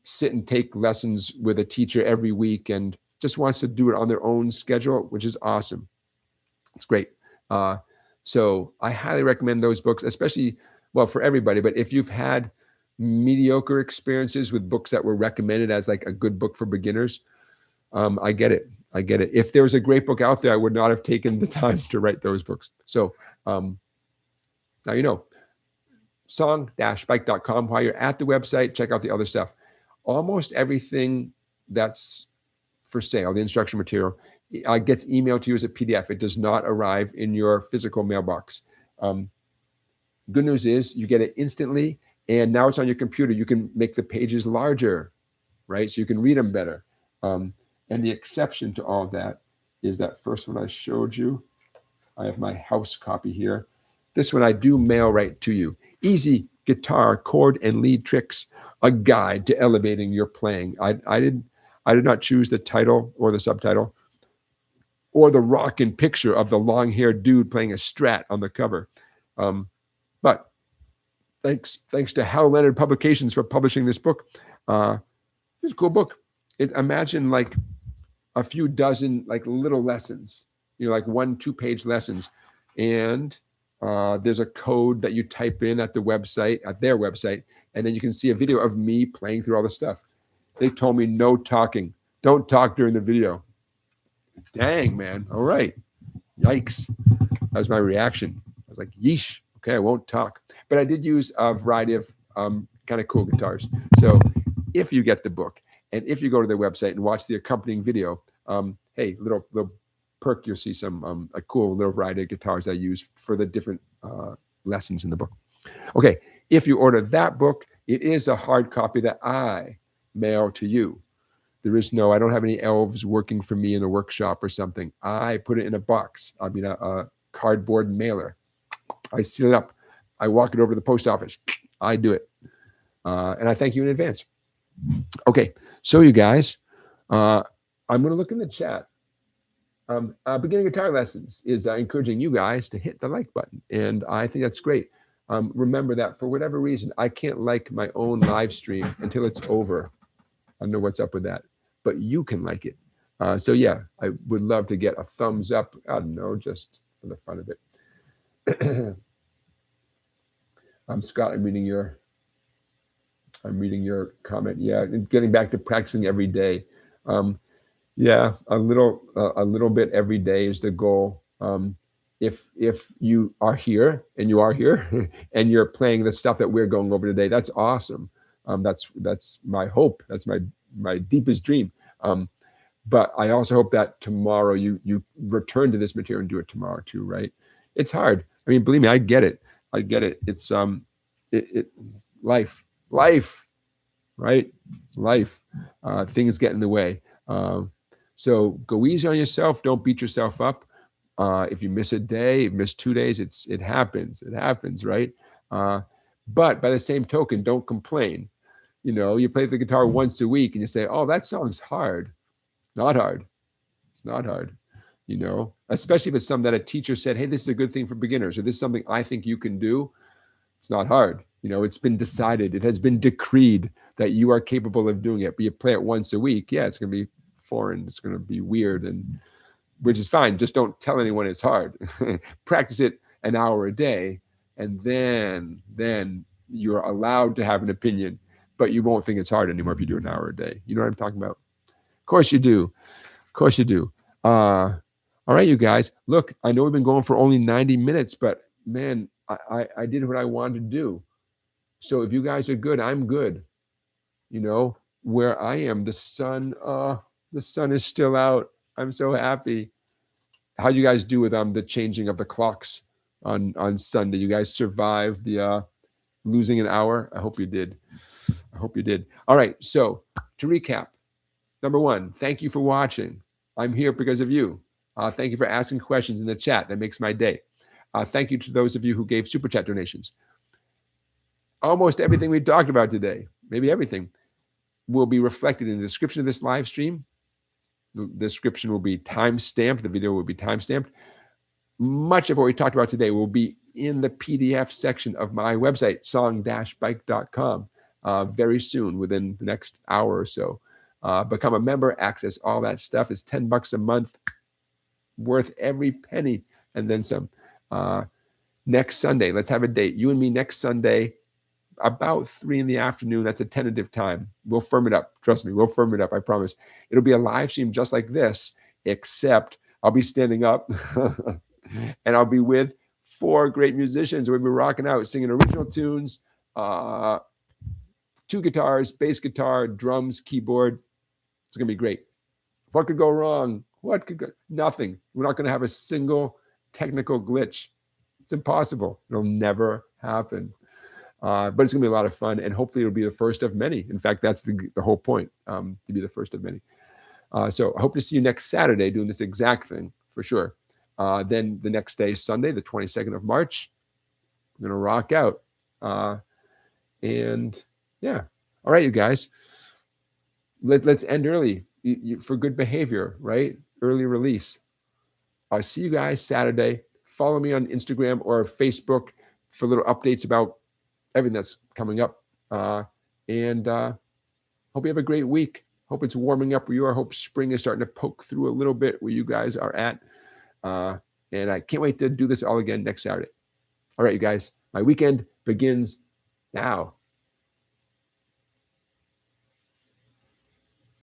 sit and take lessons with a teacher every week and just wants to do it on their own schedule, which is awesome. It's great. So I highly recommend those books, especially, well, for everybody. But if you've had mediocre experiences with books that were recommended as like a good book for beginners, I get it. If there was a great book out there, I would not have taken the time to write those books. So now you know. Song-bike.com. While you're at the website, check out the other stuff. Almost everything that's for sale, the instruction material, gets emailed to you as a PDF. It does not arrive in your physical mailbox. Good news is you get it instantly, and now it's on your computer. You can make the pages larger, right? So you can read them better. And the exception to all of that is that first one I showed you. I have my house copy here. This one I do mail right to you. Easy guitar chord and lead tricks, a guide to elevating your playing. I did not choose the title or the subtitle or the rockin' picture of the long-haired dude playing a Strat on the cover. But thanks to Hal Leonard Publications for publishing this book. It's a cool book. Imagine like a few dozen like little lessons, like 1-2-page lessons. And there's a code that you type in at their website, and then you can see a video of me playing through all the stuff. They told me no talking. Don't talk during the video. Dang, man. All right. Yikes. That was my reaction. I was like, yeesh, okay, I won't talk. But I did use a variety of kind of cool guitars. So if you get the book and if you go to their website and watch the accompanying video, hey, little perk, you'll see some a cool little variety of guitars I use for the different lessons in the book. Okay, if you order that book, it is a hard copy that I mail to you. There is no, I don't have any elves working for me in a workshop or something. I put it in a box. I mean, a cardboard mailer. I seal it up. I walk it over to the post office. I do it. And I thank you in advance. Okay, so you guys, I'm going to look in the chat. Beginning guitar lessons is encouraging you guys to hit the like button. And I think that's great. Remember that for whatever reason, I can't like my own live stream until it's over. I don't know what's up with that, but you can like it. So yeah, I would love to get a thumbs up. I don't know, just for the fun of it. Scott, I'm reading your comment. Yeah, and getting back to practicing every day. Yeah, a little bit every day is the goal. If you are here and you are here and you're playing the stuff that we're going over today, that's awesome. That's my hope. That's my deepest dream. But I also hope that tomorrow you return to this material and do it tomorrow too, right? It's hard. I mean, believe me, I get it. It's life, right? Life. Things get in the way. So go easy on yourself. Don't beat yourself up. If you miss a day, miss 2 days, it happens. It happens, right? But by the same token, don't complain. You know, you play the guitar once a week and you say, oh, that song's hard. Not hard. It's not hard. You know, especially if it's something that a teacher said, hey, this is a good thing for beginners, or this is something I think you can do. It's not hard. You know, it's been decided. It has been decreed that you are capable of doing it. But you play it once a week. Yeah, it's going to be foreign. It's going to be weird, and which is fine. Just don't tell anyone it's hard. Practice it an hour a day, and then you're allowed to have an opinion, but you won't think it's hard anymore if you do an hour a day. You know what I'm talking about? Of course you do. Of course you do. All right, you guys. Look, I know we've been going for only 90 minutes, but man, I did what I wanted to do. So if you guys are good, I'm good. You know, where I am, the sun is still out. I'm so happy. How you guys do with the changing of the clocks on Sunday? You guys survived the losing an hour? I hope you did. I hope you did. All right, so to recap, number one, thank you for watching. I'm here because of you. Thank you for asking questions in the chat. That makes my day. Thank you to those of you who gave Super Chat donations. Almost everything we talked about today, maybe everything, will be reflected in the description of this live stream. The description will be time-stamped. The video will be time-stamped. Much of what we talked about today will be in the PDF section of my website, song-bike.com, very soon, within the next hour or so. Become a member, access all that stuff. It's $10 a month, worth every penny, and then some. Next Sunday, let's have a date. You and me next Sunday, about 3 in the afternoon. That's a tentative time. We'll firm it up. Trust me, we'll firm it up. I promise. It'll be a live stream just like this, except I'll be standing up and I'll be with 4 great musicians. We'll be rocking out, singing original tunes, 2 guitars, bass guitar, drums, keyboard. It's going to be great. What could go wrong? What could go? Nothing. We're not going to have a single technical glitch. It's impossible. It'll never happen. But it's going to be a lot of fun, and hopefully it'll be the first of many. In fact, that's the whole point, to be the first of many. So I hope to see you next Saturday doing this exact thing, for sure. Then the next day, Sunday, the 22nd of March, I'm going to rock out. And yeah. All right, you guys. Let's end early for good behavior, right? Early release. I'll see you guys Saturday. Follow me on Instagram or Facebook for little updates about everything that's coming up. And hope you have a great week. Hope it's warming up where you are. Hope spring is starting to poke through a little bit where you guys are at. And I can't wait to do this all again next Saturday. All right, you guys. My weekend begins now.